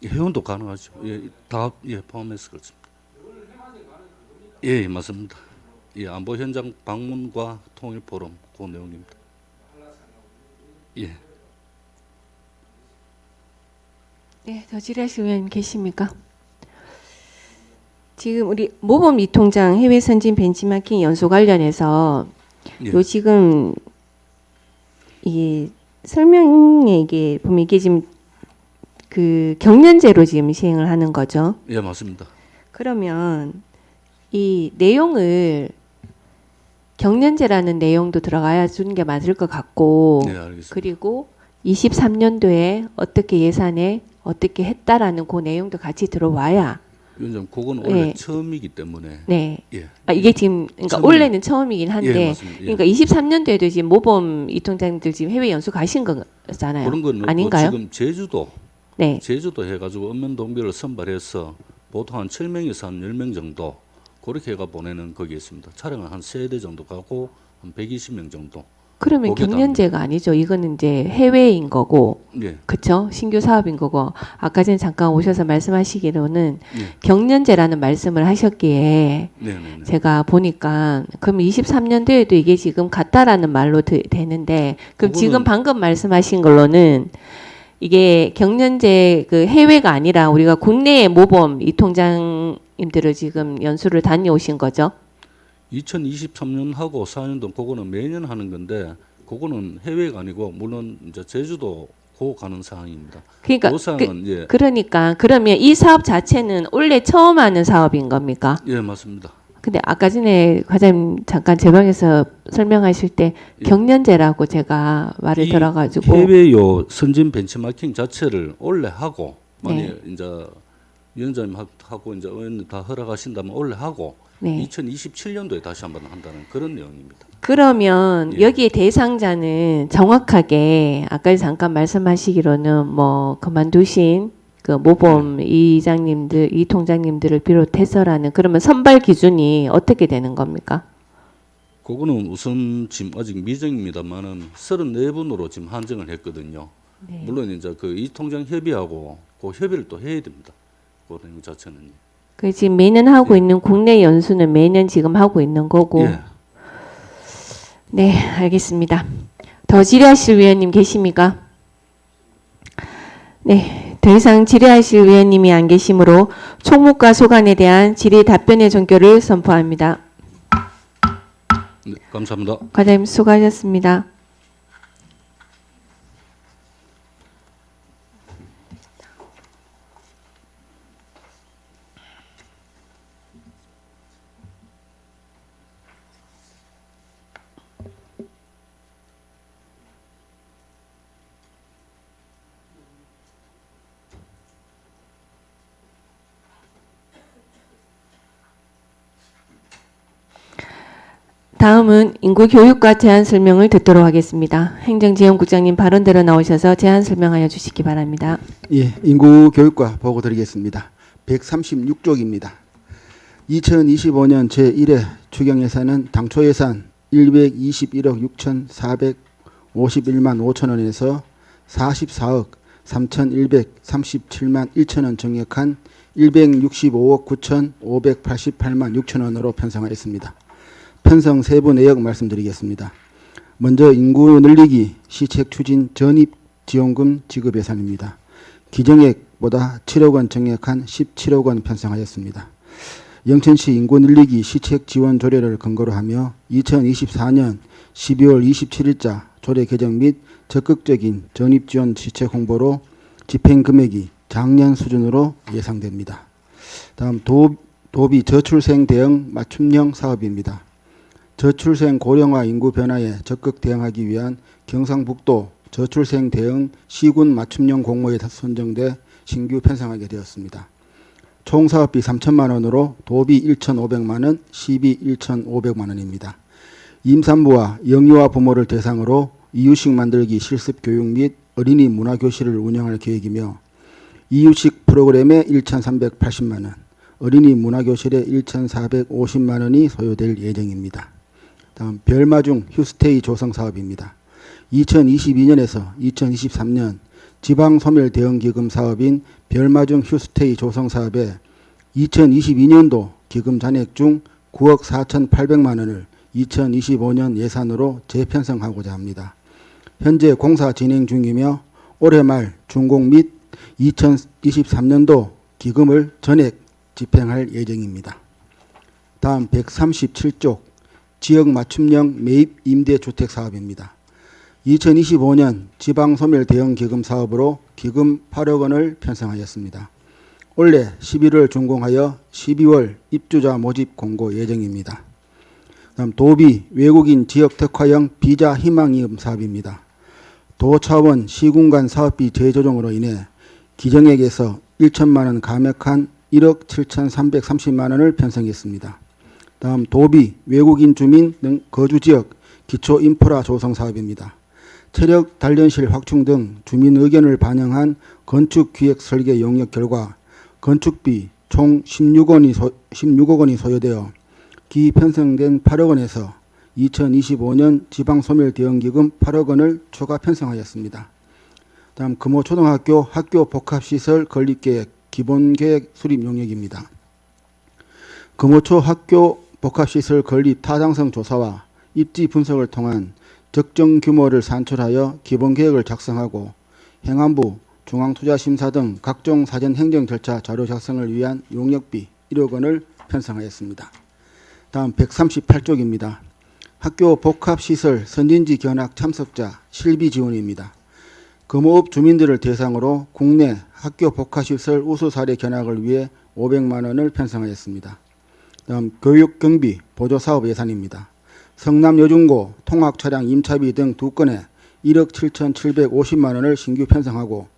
회원도 가능하죠. 예, 다 예, 포함해서 그렇습니다. 예, 예, 맞습니다. 예, 안보 현장 방문과 통일 포럼 그 내용입니다. 예. 네, 더 질의하실 위원님 계십니까? 지금 우리 모범 이통장 해외 선진 벤치마킹 연수 관련해서 예. 요 지금 이 설명에 이게 보면 이게 지금 그 경년제로 지금 시행을 하는 거죠. 예, 맞습니다. 그러면 이 내용을 경년제라는 내용도 들어가야 주는 게 맞을 것 같고 네, 알겠습니다. 그리고 23년도에 어떻게 예산에 어떻게 했다라는 그 내용도 같이 들어와야 위원장, 그건 원래 네. 처음이기 때문에 네. 예, 이게 지금 그러니까 처음이- 원래는 처음이긴 한데 예, 맞습니다. 예. 그러니까 23년도에도 지금 모범 이통장들 지금 해외 연수 가신 거잖아요. 그런 건 없고 아닌가요? 지금 제주도 네. 해가지고 읍면동비를 선발해서 보통 한 7명에서 한 10명 정도 그렇게 해가 보내는 거기 있습니다. 차량은 한 3대 정도 가고 한 120명 정도. 그러면 거기다 경년제가 아니죠. 이거는 이제 해외인 거고 예, 그쵸? 신규 사업인 거고 아까 전에 잠깐 오셔서 말씀하시기로는 예, 경년제라는 말씀을 하셨기에 네, 네, 네. 제가 보니까 그럼 23년도에도 이게 지금 같다라는 말로 되는데 그럼 그거는- 지금 방금 말씀하신 걸로는 이게 경년제 그 해외가 아니라 우리가 국내의 모범 이통장님들을 지금 연수를 다녀오신 거죠? 2023년 하고 4년도 그거는 매년 하는 건데 그거는 해외가 아니고 물론 이제 제주도 고 가는 상황입니다. 그러니까 그 사항은 예, 그러니까 그러면 이 사업 자체는 원래 처음 하는 사업인 겁니까? 예, 맞습니다. 근데 아까 전에 과장님 잠깐 제 방에서 설명하실 때 예. 경년제라고 제가 말을 이 들어가지고 해외요 선진 벤치마킹 자체를 원래 하고 만약 네. 이제 위원장님 하고 이제 의원님 다 허락하신다면 원래 하고 네. 2027년도에 다시 한번 한다는 그런 내용입니다. 그러면 예. 여기에 대상자는 정확하게 아까 잠깐 말씀하시기로는 뭐 그만두신 그 모범 이장님들, 이 통장님들을 비롯해서라는 그러면 선발 기준이 어떻게 되는 겁니까? 그거는 우선 지금 아직 미정입니다만은 34분으로 지금 한정을 했거든요. 네. 물론 이제 그 이 통장 협의하고 그 협의를 또 해야 됩니다. 그 내용 자체는. 그 지금 매년 하고 있는 국내 연수는 매년 지금 하고 있는 거고. 예. 네, 알겠습니다. 더 질의하실 위원님 계십니까? 네, 더 이상 질의하실 위원님이 안 계시므로 총무과 소관에 대한 질의 답변의 종결을 선포합니다. 네, 감사합니다. 과장님 수고하셨습니다. 다음은 인구교육과 제안 설명을 듣도록 하겠습니다. 행정지원국장님 발언대로 나오셔서 제안 설명하여 주시기 바랍니다. 예, 인구교육과 보고 드리겠습니다. 136쪽입니다. 2025년 제1회 추경예산은 당초 예산 121억 6,451만 5천 원에서 44억 3,137만 1천원 증액한 165억 9,588만 6천원으로 편성하였습니다. 편성 세부 내역 말씀드리겠습니다. 먼저 인구 늘리기 시책 추진 전입 지원금 지급 예산입니다. 기정액보다 7억 원 증액한 17억 원 편성하였습니다. 영천시 인구 늘리기 시책 지원 조례를 근거로 하며 2024년 12월 27일자 조례 개정 및 적극적인 전입 지원 시책 홍보로 집행 금액이 작년 수준으로 예상됩니다. 다음 도비 저출생 대응 맞춤형 사업입니다. 저출생 고령화 인구 변화에 적극 대응하기 위한 경상북도 저출생 대응 시군 맞춤형 공모에 선정돼 신규 편성하게 되었습니다. 총 사업비 3천만 원으로 도비 1,500만 원, 시비 1,500만 원입니다. 임산부와 영유아 부모를 대상으로 이유식 만들기 실습 교육 및 어린이 문화교실을 운영할 계획이며 이유식 프로그램에 1,380만 원, 어린이 문화교실에 1,450만 원이 소요될 예정입니다. 다음 별마중 휴스테이 조성 사업입니다. 2022년에서 2023년 지방소멸 대응기금 사업인 별마중 휴스테이 조성 사업에 2022년도 기금 잔액 중 9억 4,800만 원을 2025년 예산으로 재편성하고자 합니다. 현재 공사 진행 중이며 올해 말 준공 및 2023년도 기금을 전액 집행할 예정입니다. 다음 137쪽 지역 맞춤형 매입 임대주택 사업입니다. 2025년 지방소멸 대응기금 사업으로 기금 8억 원을 편성하였습니다. 올해 11월 준공하여 12월 입주자 모집 공고 예정입니다. 다음 도비 외국인 지역 특화형 비자 희망이음 사업입니다. 도 차원 시군 간 사업비 재조정으로 인해 기정액에서 1천만 원 감액한 1억 7,330만 원을 편성했습니다. 다음 도비 외국인 주민 등 거주지역 기초 인프라 조성 사업입니다. 체력 단련실 확충 등 주민 의견을 반영한 건축 기획 설계 용역 결과 건축비 총 16억 원이 소요되어 기 편성된 8억 원에서 2025년 지방소멸 대응기금 8억 원을 추가 편성하였습니다. 다음 금호초등학교 학교 복합시설 건립계획 기본계획 수립 용역입니다. 금호초 학교 복합시설 건립 타당성 조사와 입지 분석을 통한 적정 규모를 산출하여 기본계획을 작성하고 행안부, 중앙투자심사 등 각종 사전 행정 절차 자료 작성을 위한 용역비 1억 원을 편성하였습니다. 다음 138쪽입니다. 학교 복합시설 선진지 견학 참석자 실비 지원입니다. 금호읍 주민들을 대상으로 국내 학교 복합시설 우수 사례 견학을 위해 500만 원을 편성하였습니다. 다음 교육 경비 보조 사업 예산입니다. 성남 여중고 통학 차량 임차비 등 2건에 1억 7,750만 원을 신규 편성하고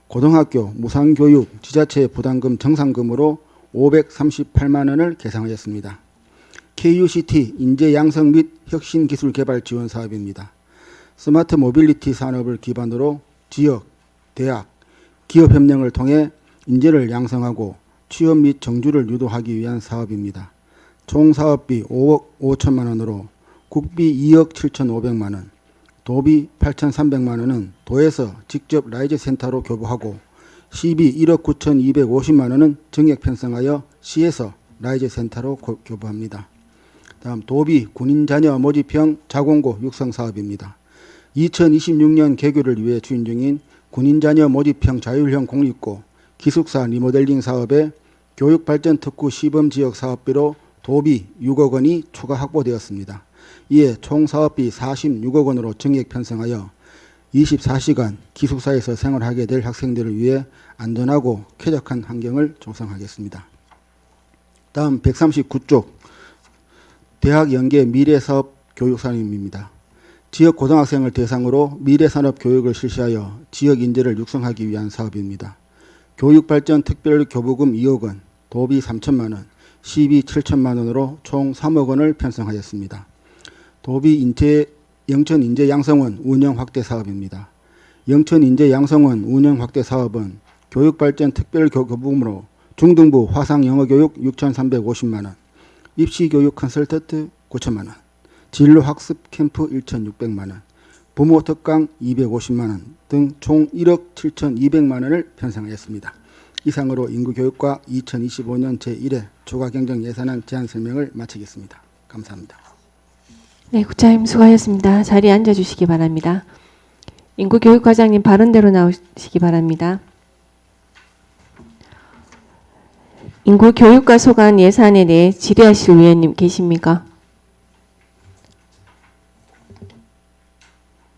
고등학교 무상교육 지자체 부담금 정상금으로 538만 원을 계상하였습니다. KUCT 인재 양성 및 혁신 기술 개발 지원 사업입니다. 스마트 모빌리티 산업을 기반으로 지역, 대학, 기업 협력을 통해 인재를 양성하고 취업 및 정주를 유도하기 위한 사업입니다. 총 사업비 5억 5천만 원으로 국비 2억 7,500만 원, 도비 8,300만 원은 도에서 직접 라이즈 센터로 교부하고 시비 1억 9,250만 원은 증액 편성하여 시에서 라이즈 센터로 교부합니다. 다음 도비 군인자녀 모집형 자공고 육성 사업입니다. 2026년 개교를 위해 추진 중인 군인자녀 모집형 자율형 공립고 기숙사 리모델링 사업에 교육발전 특구 시범지역 사업비로 도비 6억 원이 추가 확보되었습니다. 이에 총 사업비 46억 원으로 증액 편성하여 24시간 기숙사에서 생활하게 될 학생들을 위해 안전하고 쾌적한 환경을 조성하겠습니다. 다음 139쪽 대학 연계 미래사업 교육산업입니다. 지역 고등학생을 대상으로 미래산업 교육을 실시하여 지역 인재를 육성하기 위한 사업입니다. 교육발전 특별교부금 2억 원, 도비 3천만 원, 시비 7천만 원으로 총 3억 원을 편성하였습니다. 도비 영천 인재 양성원 운영 확대 사업입니다. 영천 인재 양성원 운영 확대 사업은 교육발전 특별교부금으로 중등부 화상 영어교육 6,350만 원, 입시교육 컨설턴트 9천만 원, 진로학습 캠프 1,600만 원, 부모 특강 250만 원 등 총 1억 7,200만 원을 편성하였습니다. 이상으로 인구교육과 2025년 제1회 초과경정 예산안 제안 설명을 마치겠습니다. 감사합니다. 네, 국장님 수고하셨습니다. 자리에 앉아주시기 바랍니다. 인구교육과장님 발언대로 나오시기 바랍니다. 인구교육과 소관 예산에 대해 질의하실 위원님 계십니까?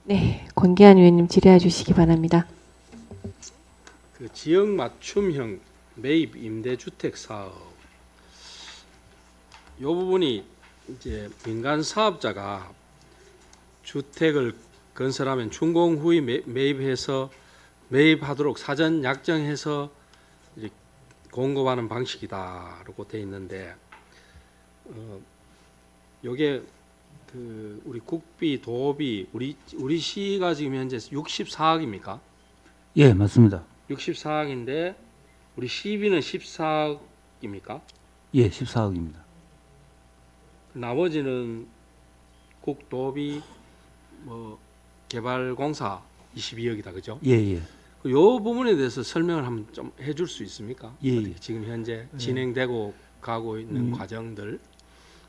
네, 권기한 위원님 질의해 주시기 바랍니다. 그 지역 맞춤형 매입 임대주택 사업 이 부분이 이제 민간 사업자가 주택을 건설하면 준공 후에 매입해서 매입하도록 사전 약정해서 이렇게 공급하는 방식이다라고 돼 있는데 요게 그 우리 국비 도비 우리 시가 지금 현재 64억입니까? 예, 맞습니다. 64억인데 우리 시비는 14억입니까? 예, 14억입니다. 나머지는 국도비 뭐 개발공사 22억이다 그죠? 예, 예. 요 부분에 대해서 설명을 한번 좀 해줄 수 있습니까? 예, 어떻게 예. 지금 현재 진행되고 가고 있는 과정들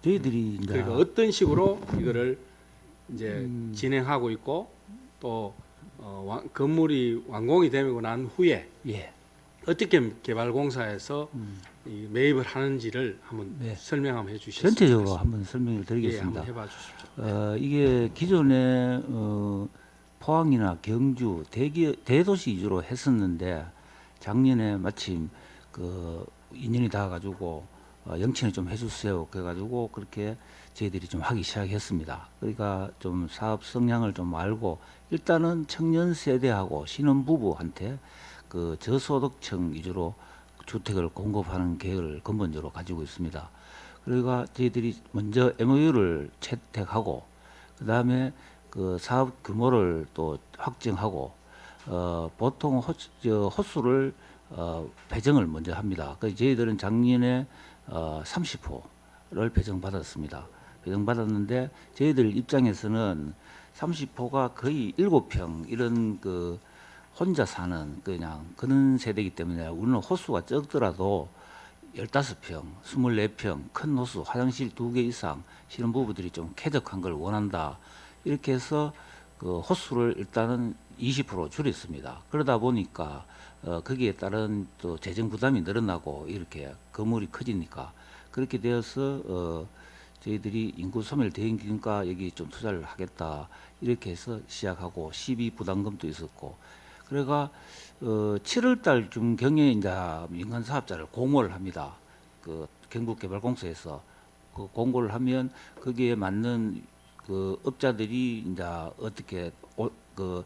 저희들이 이제 그러니까 어떤 식으로 이거를 이제 진행하고 있고 또 건물이 완공이 되고 난 후에 예. 어떻게 개발공사에서 이 매입을 하는지를 한번 네. 설명 한번 해주시겠습니까? 전체적으로 한번 설명을 예, 드리겠습니다. 한번 해봐 주십시오. 이게 기존에 포항이나 경주 대도시 위주로 했었는데 작년에 마침 그 인연이 닿아가지고 영친을 좀 해주세요. 그래가지고 그렇게 저희들이 좀 하기 시작했습니다. 그러니까 좀 사업 성향을 좀 알고 일단은 청년 세대하고 신혼부부한테 그 저소득층 위주로 주택을 공급하는 계획을 근본적으로 가지고 있습니다. 그러니까 저희들이 먼저 MOU를 채택하고 그 다음에 그 사업 규모를 또 확정하고 보통 호수를 배정을 먼저 합니다. 그래서 저희들은 작년에 30호를 배정받았습니다. 배정받았는데 저희들 입장에서는 30호가 거의 7평 이런 그 혼자 사는 그냥 그런 세대이기 때문에 우리는 호수가 적더라도 15평, 24평 큰 호수, 화장실 2개 이상 신혼부부들이 좀 쾌적한 걸 원한다. 이렇게 해서 그 호수를 일단은 20% 줄였습니다. 그러다 보니까 거기에 따른 또 재정 부담이 늘어나고 이렇게 건물이 커지니까 그렇게 되어서 저희들이 인구 소멸 대행기금과 여기 좀 투자를 하겠다 이렇게 해서 시작하고 시비 부담금도 있었고 그래가 7월 달쯤 경에 이제 민간 사업자를 공모를 합니다. 그 경북개발공사에서 그 공고를 하면 거기에 맞는 그 업자들이 이제 어떻게 그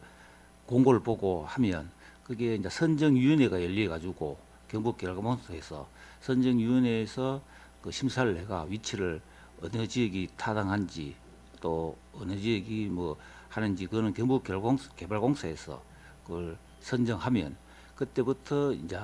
공고를 보고 하면 그게 이제 선정위원회가 열려 가지고 경북개발공사에서 선정위원회에서 그 심사를 해가 위치를 어느 지역이 타당한지 또 어느 지역이 뭐 하는지 그거는 경북개발공사에서 그걸 선정하면 그때부터 이제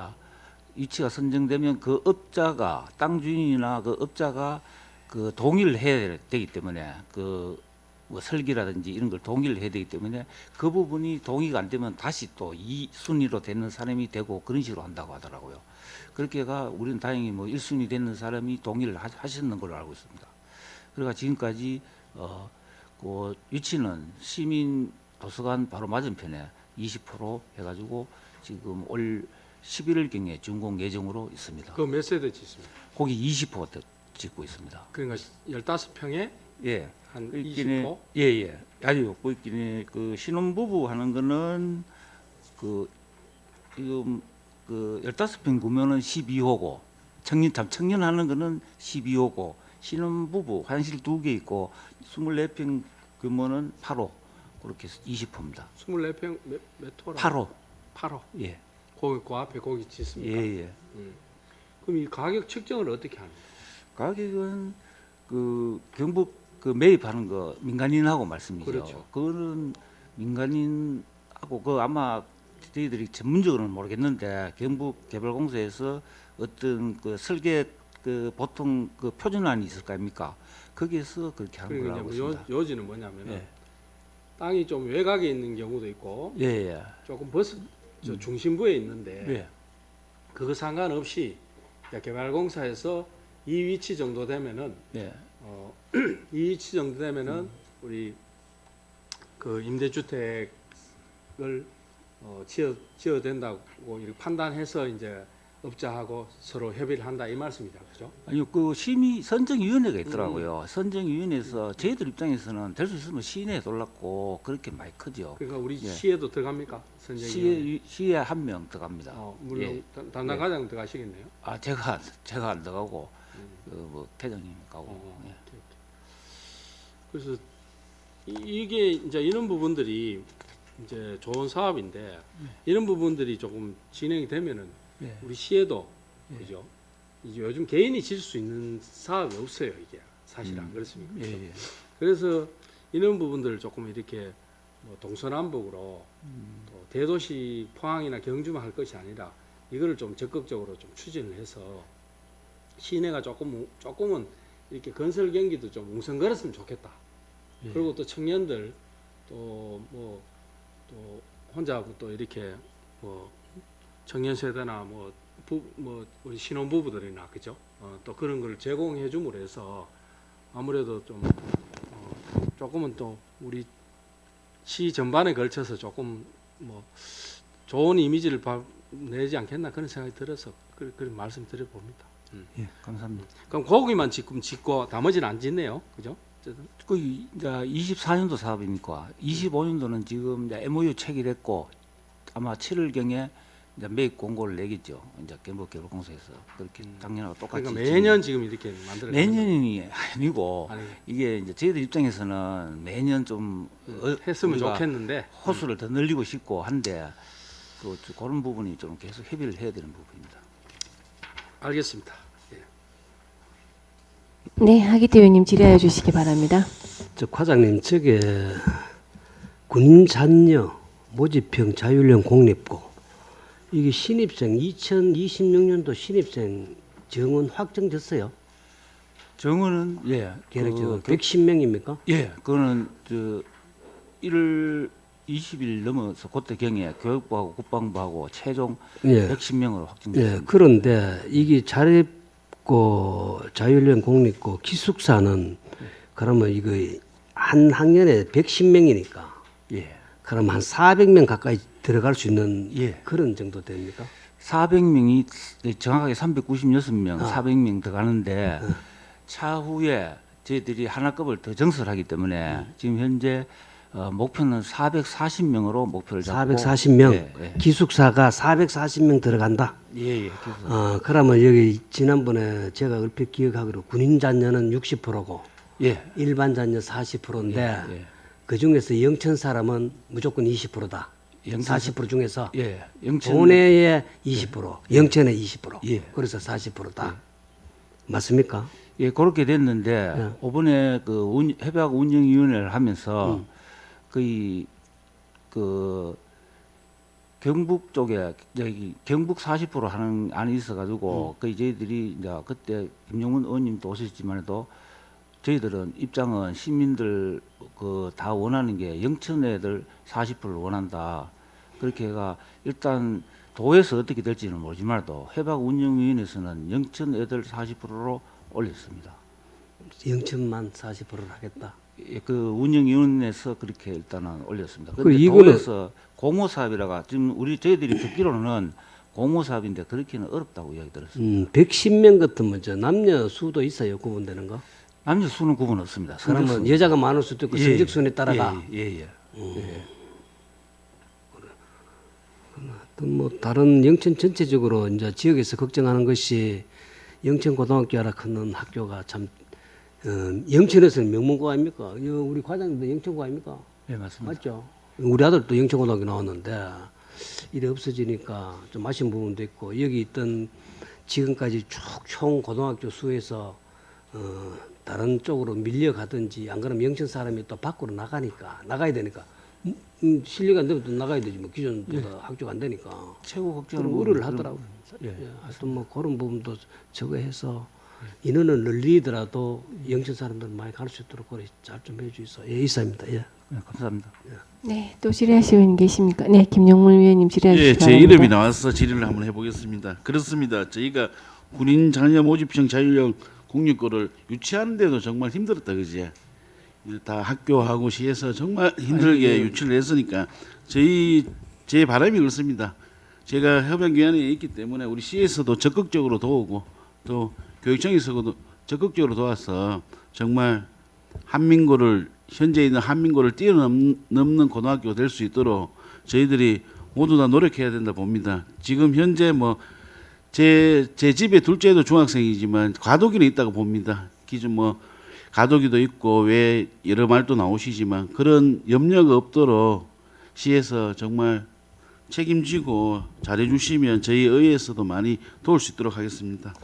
위치가 선정되면 그 업자가 땅 주인이나 그 업자가 그 동의를 해야 되기 때문에 그 뭐 설계라든지 이런 걸 동의를 해야 되기 때문에 그 부분이 동의가 안 되면 다시 또 2순위로 되는 사람이 되고 그런 식으로 한다고 하더라고요. 그렇게가 우리는 다행히 뭐 1순위 되는 사람이 동의를 하셨는 걸로 알고 있습니다. 그러니까 지금까지 그 위치는 시민 도서관 바로 맞은편에 20% 해가지고 지금 올 11월경에 준공 예정으로 있습니다. 그 몇 세대 짓습니까? 거기 20% 짓고 있습니다. 그러니까 15평에 예. 한 그 있기는 20호? 예예. 아주 그 있기는 그 신혼부부 하는 거는 그 지금 그 15평 구면은 12호고 청년 하는 거는 12호고 신혼부부 화장실 2개 있고 24평 규모는 8호 그렇게 20호입니다. 24평 몇 호라? 8호. 8호. 예. 거기 그 앞에 거기 짓습니까? 예예. 그럼 이 가격 측정을 어떻게 합니까? 가격은 그 경북 그 매입하는 거 민간인하고 말씀이죠. 그렇죠. 그거는 민간인하고 그 아마 저희들이 전문적으로는 모르겠는데 경북개발공사에서 어떤 그 설계 그 보통 그 표준안이 있을 거 아닙니까? 거기에서 그렇게 하는 걸로 알고 그러니까 있습니다. 요지는 뭐냐면은 예. 땅이 좀 외곽에 있는 경우도 있고 예, 예. 조금 저 중심부에 있는데 예. 그거 상관없이 개발공사에서 이 위치 정도 되면은 예. 이 위치 정도 되면은 우리 그 임대주택을 지어야 된다고 이렇게 판단해서 이제 업자하고 서로 협의를 한다 이 말씀이죠, 그죠? 아니요, 그 심의 선정위원회가 있더라고요. 선정위원회에서 저희들 입장에서는 될 수 있으면 시내에 돌랐고 그렇게 많이 크죠. 그러니까 우리 예. 시에도 들어갑니까? 선정위원회. 시에 한 명 들어갑니다. 물론 예. 담당 과장 들어가시겠네요. 아 제가 안 들어가고 뭐 회장님 가고. 예. 오케이. 그래서 이게 이제 이런 부분들이 이제 좋은 사업인데 이런 부분들이 조금 진행이 되면은 예. 우리 시에도 그죠? 이제 요즘 개인이 질 수 있는 사업이 없어요 이게 사실 안 그렇습니까? 그죠? 예, 예. 그래서 이런 부분들을 조금 이렇게 뭐 동서남북으로 또 대도시 포항이나 경주만 할 것이 아니라 이거를 좀 적극적으로 좀 추진을 해서 시내가 조금은 이렇게 건설 경기도 좀 웅성거렸으면 좋겠다. 예. 그리고 또 청년들 또 혼자 또 이렇게 뭐 청년 세대나 뭐 우리 신혼부부들이나 그죠? 또 그런 걸 제공해 줌으로 해서 아무래도 좀 조금은 또 우리 시 전반에 걸쳐서 조금 뭐 좋은 이미지를 내지 않겠나 그런 생각이 들어서 그런 말씀 드려봅니다. 예, 감사합니다. 그럼 거기만 지금 짓고 나머지는 안 짓네요, 그죠? 어쨌든. 그 이제 24년도 사업이니까 25년도는 지금 이제 MOU 체결했고 아마 7월경에 이제 매입 공고를 내겠죠. 이제 개발공사에서 그렇게 작년하고 똑같이. 그러니까 매년 지금 이렇게 만들어. 매년이 아니고 아니, 이게 이제 저희들 입장에서는 매년 좀 했으면 우리가 좋겠는데 호수를 더 늘리고 싶고 한데 그런 부분이 좀 계속 협의를 해야 되는 부분입니다. 알겠습니다. 예. 네, 하기태 의원님 질의하여 주시기 바랍니다. 저 과장님 저게 군인 잔여 모집형 자율형 공립고 이게 신입생 2026년도 신입생 정원 확정됐어요. 정원은 예, 계획 정원 110명입니까? 예, 그거는 1월 20일 넘어서 그때 경에 교육부하고 국방부하고 최종 예. 110명으로 예. 확정됐습니다. 그런데 이게 자립고 자율형 공립고 기숙사는 그러면 이거 한 학년에 110명이니까 예. 그럼 한 400명 가까이 들어갈 수 있는 예. 그런 정도 됩니까? 400명이 정확하게 396명, 아. 400명 들어가는데 차후에 저희들이 하나급을 더 증설하기 때문에 지금 현재 목표는 440명으로 목표를 잡고 440명 예, 예. 기숙사가 440명 들어간다. 예, 예. 그러면 여기 지난번에 제가 얼핏 기억하기로 군인 잔여는 60%고 예. 일반 잔여 40%인데 예. 그 중에서 영천 사람은 무조건 20%다. 영천 40% 중에서 예. 영천 본회의 20%, 영천의 20%. 예. 그래서 40%다. 맞습니까? 예, 그렇게 됐는데 예. 이번에 그 협약 운영위원회를 하면서 거의 그 경북 쪽에 저기 경북 40% 하는 안이 있어가지고 거의 저희들이 이제 그때 김용문 의원님도 오셨지만해도 저희들은 입장은 시민들 그 다 원하는 게 영천 애들 40%를 원한다. 그렇게 해가 일단 도에서 어떻게 될지는 모르지만도 협약 운영위원회에서는 영천 애들 40%로 올렸습니다. 영천만 40%를 하겠다. 예, 그 운영위원회에서 그렇게 일단은 올렸습니다. 그 그런데 이거는- 도에서 공모사업이라가 지금 저희들이 듣기로는 공모사업인데 그렇게는 어렵다고 이야기 들었습니다. 110명 같으면 저 남녀 수도 있어요. 구분되는 거. 남녀 수는 구분 없습니다. 그러면 성적순. 여자가 많을 수도 있고 예, 성적 순에 따라가. 예. 예. 뭐 다른 영천 전체적으로 이제 지역에서 걱정하는 것이 영천 고등학교라 큰 학교가 참 영천에서는 명문고 아닙니까? 우리 과장님도 영천고 아닙니까? 예, 맞습니다. 맞죠? 우리 아들도 영천고등학교 나왔는데 이래 없어지니까 좀 아쉬운 부분도 있고 여기 있던 지금까지 쭉 총 고등학교 수에서 다른 쪽으로 밀려가든지 안 그러면 영천 사람이 또 밖으로 나가야 되니까 실력이 안 되면 또 나가야 되지 뭐 기존보다 학교가 안 되니까 최고 걱정은 그런 우려를 하더라고요. 예. 예, 하여튼 뭐 그런 부분도 저거 해서 인원을 늘리더라도 영천 사람들 많이 갈 수 있도록 그래 잘 좀 해주이소. 예, 이사입니다. 예. 네, 감사합니다. 네, 또 질의하실 의원님 계십니까? 네, 김영문 위원님 질의하시기 예, 바랍니다. 제 이름이 나와서 질의를 한번 해보겠습니다. 그렇습니다. 저희가 군인 장려 모집형 자율형 공유권을 유치하는데도 정말 힘들었다, 그지? 다 학교하고 시에서 정말 힘들게 유치를 했으니까 제 바람이 그렇습니다. 제가 협약위원회에 있기 때문에 우리 시에서도 적극적으로 도우고 또 교육청에서도 적극적으로 도와서 정말 현재 있는 한민고를 뛰어넘는 고등학교가 될 수 있도록 저희들이 모두 다 노력해야 된다 봅니다. 지금 현재 제 집에 둘째도 중학생이지만 과도기는 있다고 봅니다. 기존 과도기도 있고 왜 여러 말도 나오시지만 그런 염려가 없도록 시에서 정말 책임지고 잘해주시면 저희 의회에서도 많이 도울 수 있도록 하겠습니다.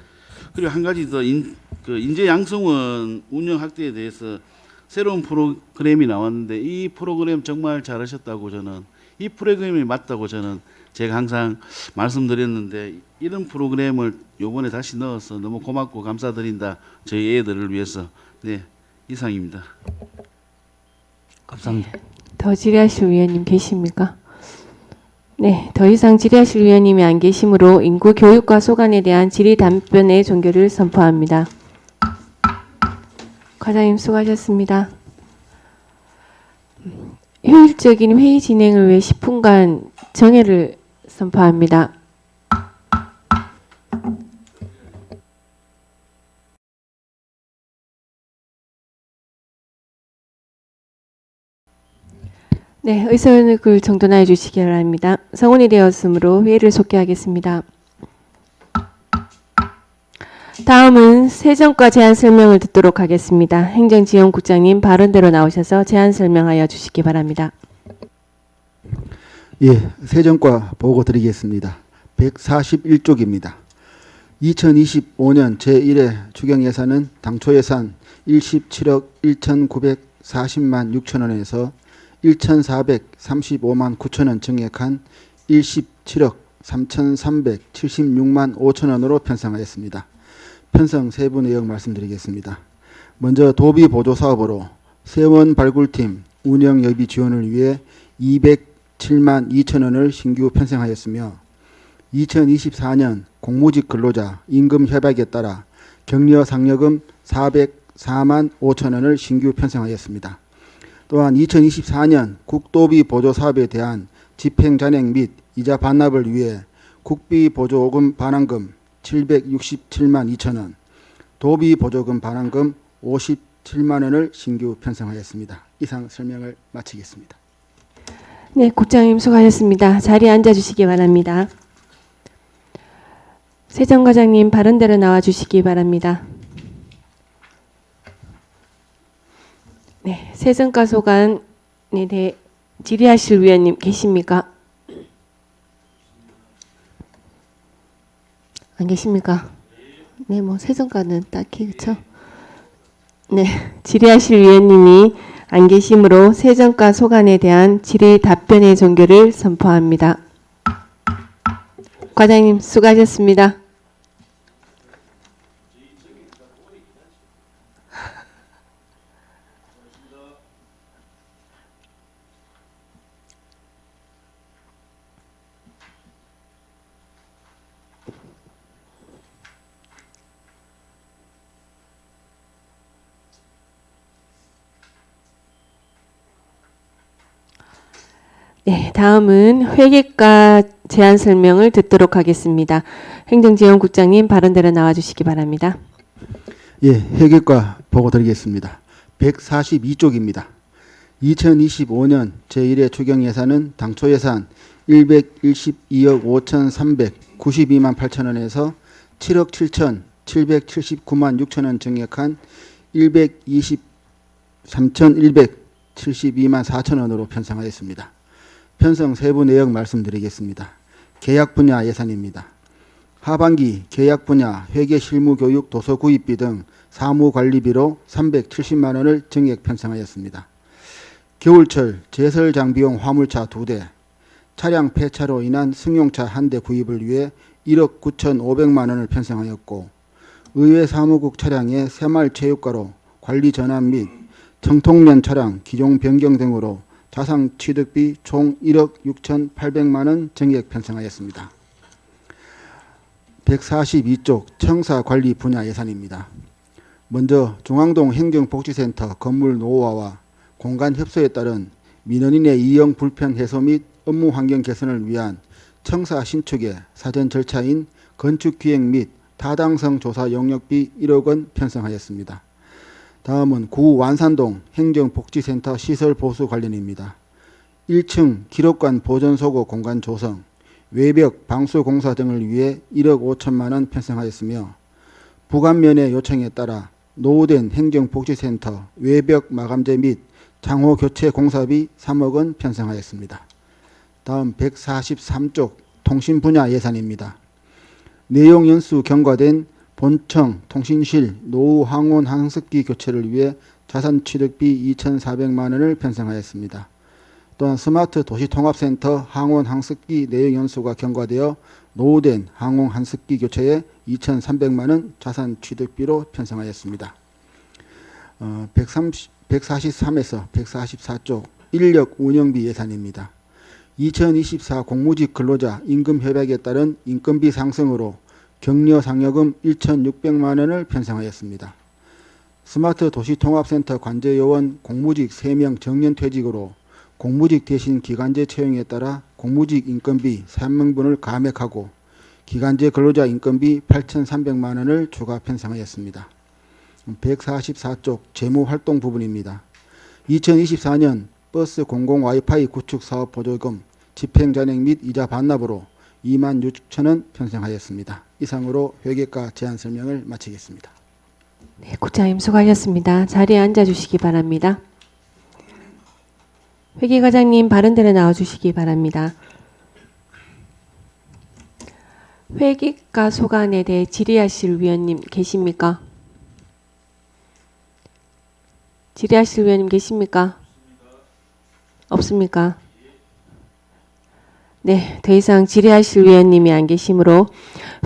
그리고 한 가지 더 인재 양성원 운영 확대에 대해서 새로운 프로그램이 나왔는데 이 프로그램 정말 잘하셨다고 저는 이 프로그램이 맞다고 저는 제가 항상 말씀드렸는데 이런 프로그램을 요번에 다시 넣어서 너무 고맙고 감사드린다. 저희 애들을 위해서. 네, 이상입니다. 감사합니다. 더 질의하실 위원님 계십니까? 네, 더 이상 질의하실 위원님이 안 계시므로 인구 교육과 소관에 대한 질의 답변의 종결을 선포합니다. 과장님 수고하셨습니다. 효율적인 회의 진행을 위해 10분간 정회를 선포합니다. 네, 의석을 정돈하여 주시기 바랍니다. 성원이 되었으므로 회의를 속개하겠습니다. 다음은 세정과 제안 설명을 듣도록 하겠습니다. 행정지원국장님 발언대로 나오셔서 제안 설명하여 주시기 바랍니다. 예, 세정과 보고 드리겠습니다. 141쪽입니다. 2025년 제1회 추경 예산은 당초 예산 17억 1,940만 6천 원에서 1,435만 9천 원 증액한 17억 3,376만 5천 원으로 편성하였습니다. 편성 세부 내용 말씀드리겠습니다. 먼저 도비 보조 사업으로 세원 발굴팀 운영 예비 지원을 위해 207만 2천 원을 신규 편성하였으며 2024년 공무직 근로자 임금 협약에 따라 격려 상여금 404만 5천 원을 신규 편성하였습니다. 또한 2024년 국도비 보조 사업에 대한 집행 잔액 및 이자 반납을 위해 국비 보조금 반환금 767만 2천 원, 도비 보조금 반환금 57만 원을 신규 편성하였습니다. 이상 설명을 마치겠습니다. 네, 국장님 수고하셨습니다. 자리에 앉아주시기 바랍니다. 세정과장님 발언대로 나와주시기 바랍니다. 네, 세정과 소관에 대해 질의하실 위원님 계십니까? 안 계십니까? 네, 세정과는 딱히 그렇죠. 네, 질의하실 위원님이 안 계시므로 세정과 소관에 대한 질의 답변의 종결을 선포합니다. 과장님 수고하셨습니다. 네, 다음은 회계과 제안 설명을 듣도록 하겠습니다. 행정지원국장님 발언대로 나와주시기 바랍니다. 예, 회계과 보고 드리겠습니다. 142쪽입니다. 2025년 제1회 추경 예산은 당초 예산 112억 5,392만 8천 원에서 7억 7,779만 6천 원 증액한 123,172만 4천 원으로 편성하였습니다. 편성 세부 내용 말씀드리겠습니다. 계약 분야 예산입니다. 하반기 계약 분야 회계 실무 교육 도서 구입비 등 사무 관리비로 370만 원을 증액 편성하였습니다. 겨울철 제설 장비용 화물차 2대, 차량 폐차로 인한 승용차 1대 구입을 위해 1억 9,500만 원을 편성하였고 의회 사무국 차량의 새마을 체육관로 관리 전환 및 청통면 차량 기종 변경 등으로 자산 취득비 총 1억 6,800만 원 증액 편성하였습니다. 142쪽 청사 관리 분야 예산입니다. 먼저 중앙동 행정복지센터 건물 노후화와 공간 협소에 따른 민원인의 이용 불편 해소 및 업무 환경 개선을 위한 청사 신축의 사전 절차인 건축 기획 및 타당성 조사 용역비 1억 원 편성하였습니다. 다음은 구 완산동 행정복지센터 시설 보수 관련입니다. 1층 기록관 보존소고 공간 조성, 외벽 방수 공사 등을 위해 1억 5천만 원 편성하였으며 부감면의 요청에 따라 노후된 행정복지센터 외벽 마감재 및 장호 교체 공사비 3억 원 편성하였습니다. 다음 143쪽 통신 분야 예산입니다. 내용 연수 경과된 본청 통신실 노후 항원 항습기 교체를 위해 자산 취득비 2,400만 원을 편성하였습니다. 또한 스마트 도시통합센터 항원 항습기 내용 연수가 경과되어 노후된 항원 항습기 교체에 2,300만 원 자산 취득비로 편성하였습니다. 143에서 144쪽 인력 운영비 예산입니다. 2024 공무직 근로자 임금 협약에 따른 인건비 상승으로 격려 상여금 1,600만 원을 편성하였습니다. 스마트 도시통합센터 관제요원 공무직 3명 정년퇴직으로 공무직 대신 기간제 채용에 따라 공무직 인건비 3명분을 감액하고 기간제 근로자 인건비 8,300만 원을 추가 편성하였습니다. 144쪽 재무활동 부분입니다. 2024년 버스 공공 와이파이 구축 사업 보조금 집행 잔액 및 이자 반납으로 2만 6천 원 편성하였습니다. 이상으로 회계과 제안 설명을 마치겠습니다. 네, 국장님 수고하셨습니다. 자리에 앉아주시기 바랍니다. 회계과장님 바른대로 나와주시기 바랍니다. 회계과 소관에 대해 질의하실 위원님 계십니까? 질의하실 위원님 계십니까? 없습니까? 네, 더 이상 질의하실 위원님이 안 계시므로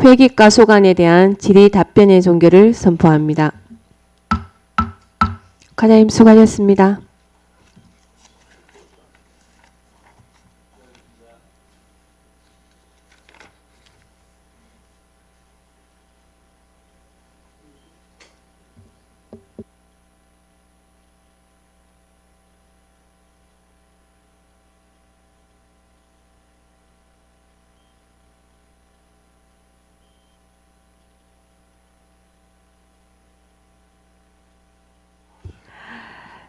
회계과 소관에 대한 질의 답변의 종결을 선포합니다. 과장님 수고하셨습니다.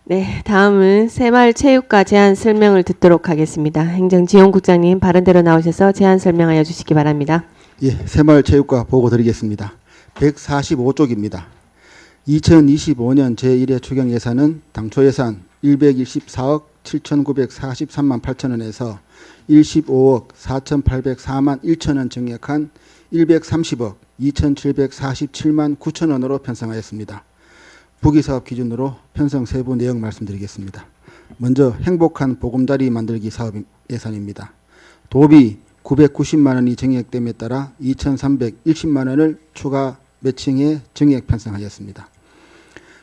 네, 다음은 새마을체육과 제안 설명을 듣도록 하겠습니다. 행정지원국장님 바른대로 나오셔서 제안 설명하여 주시기 바랍니다. 예, 새마을체육과 보고 드리겠습니다. 145쪽입니다. 2025년 제1회 추경 예산은 당초 예산 124억 7,943만 8천 원에서 15억 4,804만 1천 원 증액한 130억 2,747만 9천 원으로 편성하였습니다. 부기사업 기준으로 편성 세부 내용 말씀드리겠습니다. 먼저 행복한 보금자리 만들기 사업 예산입니다. 도비 990만 원이 증액됨에 따라 2,310만 원을 추가 매칭해 증액 편성하였습니다.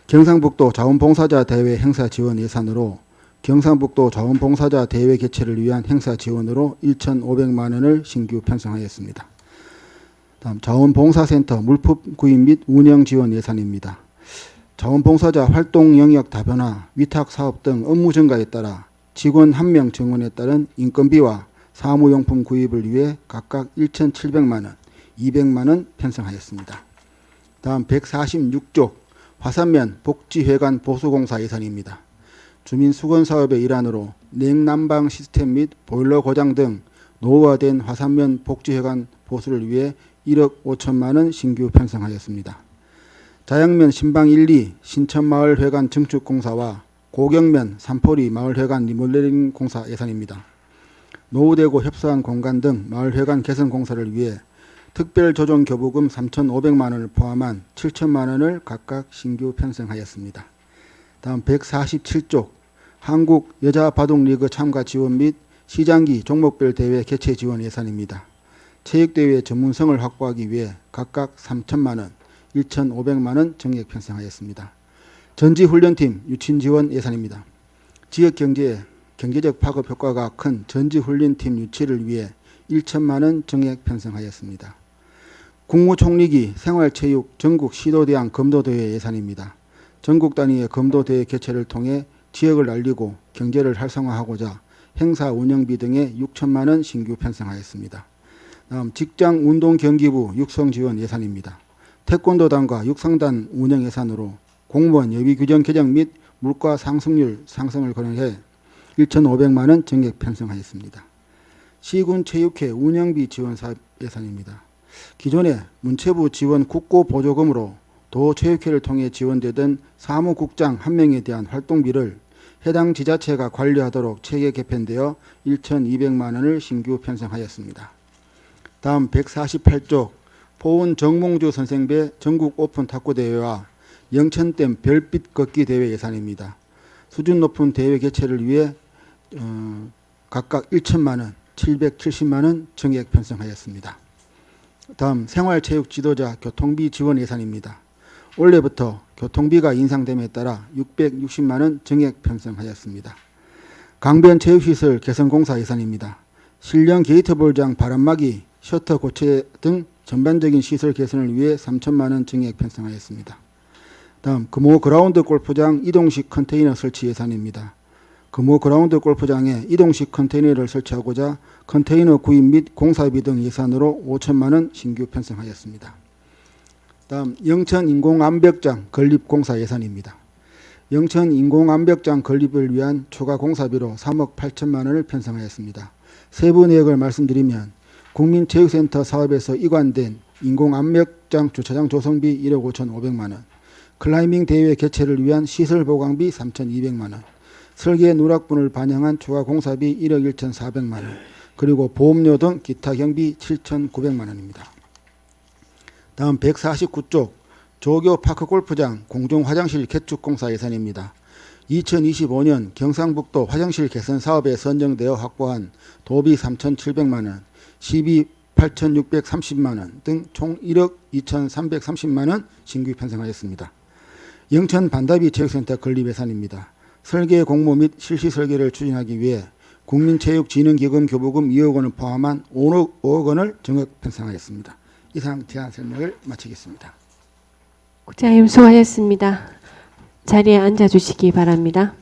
경상북도 자원봉사자 대회 행사 지원 예산으로 경상북도 자원봉사자 대회 개최를 위한 행사 지원으로 1,500만 원을 신규 편성하였습니다. 다음 자원봉사센터 물품 구입 및 운영 지원 예산입니다. 자원봉사자 활동 영역 다변화, 위탁사업 등 업무 증가에 따라 직원 1명 증원에 따른 인건비와 사무용품 구입을 위해 각각 1,700만 원, 200만 원 편성하였습니다. 다음 146조 화산면 복지회관 보수공사 예산입니다. 주민수건사업의 일환으로 냉난방 시스템 및 보일러 고장 등 노후화된 화산면 복지회관 보수를 위해 1억 5천만 원 신규 편성하였습니다. 자양면 신방 1, 2 신천마을회관 증축공사와 고경면 산포리 마을회관 리모델링 공사 예산입니다. 노후되고 협소한 공간 등 마을회관 개선 공사를 위해 특별조정 교부금 3,500만 원을 포함한 7천만 원을 각각 신규 편성하였습니다. 다음 147쪽 한국여자바둑리그 참가 지원 및 시장기 종목별 대회 개최 지원 예산입니다. 체육대회 전문성을 확보하기 위해 각각 3천만 원, 1,500만 원 증액 편성하였습니다. 전지훈련팀 유치지원 예산입니다. 지역 경제에 경제적 파급 효과가 큰 전지훈련팀 유치를 위해 1천만 원 정액 편성하였습니다. 국무총리기 생활체육 전국 시도대항 검도대회 예산입니다. 전국 단위의 검도대회 개최를 통해 지역을 알리고 경제를 활성화하고자 행사 운영비 등에 6천만 원 신규 편성하였습니다. 다음 직장운동경기부 육성지원 예산입니다. 태권도단과 육상단 운영 예산으로 공무원 예비규정 개정 및 물가 상승률 상승을 고려해 1,500만 원 정액 편성하였습니다. 시군체육회 운영비 지원 사업 예산입니다. 기존에 문체부 지원 국고보조금으로 도체육회를 통해 지원되던 사무국장 1명에 대한 활동비를 해당 지자체가 관리하도록 체계 개편되어 1,200만 원을 신규 편성하였습니다. 다음 148쪽 포운 정몽주 선생배 전국 오픈 탁구 대회와 영천댐 별빛 걷기 대회 예산입니다. 수준 높은 대회 개최를 위해 각각 1천만 원, 770만 원 정액 편성하였습니다. 다음 생활체육 지도자 교통비 지원 예산입니다. 올해부터 교통비가 인상됨에 따라 660만 원 정액 편성하였습니다. 강변체육시설 개선공사 예산입니다. 신령 게이트볼장 바람막이, 셔터 고체 등 전반적인 시설 개선을 위해 3천만 원 정액 편성하였습니다. 다음 금호 그라운드 골프장 이동식 컨테이너 설치 예산입니다. 금호 그라운드 골프장에 이동식 컨테이너를 설치하고자 컨테이너 구입 및 공사비 등 예산으로 5천만 원 신규 편성하였습니다. 다음 영천 인공암벽장 건립 공사 예산입니다. 영천 인공암벽장 건립을 위한 추가 공사비로 3억 8천만 원을 편성하였습니다. 세부 내역을 말씀드리면 국민체육센터 사업에서 이관된 인공암벽장 주차장 조성비 1억 5,500만 원, 클라이밍 대회 개최를 위한 시설 보강비 3,200만 원, 설계 누락분을 반영한 추가 공사비 1억 1,400만 원, 그리고 보험료 등 기타 경비 7,900만 원입니다. 다음 149쪽 조교 파크 골프장 공중 화장실 개축 공사 예산입니다. 2025년 경상북도 화장실 개선 사업에 선정되어 확보한 도비 3,700만 원, 시비 8,630만 원 등 총 1억 2,330만 원 신규 편성하였습니다. 영천 반다비 체육센터 건립 예산입니다. 설계 공모 및 실시 설계를 추진하기 위해 국민체육진흥기금 교부금 2억 원을 포함한 5억 원을 정액 편성하였습니다. 이상 제안 설명을 마치겠습니다. 국장님 수고하셨습니다. 자리에 앉아주시기 바랍니다.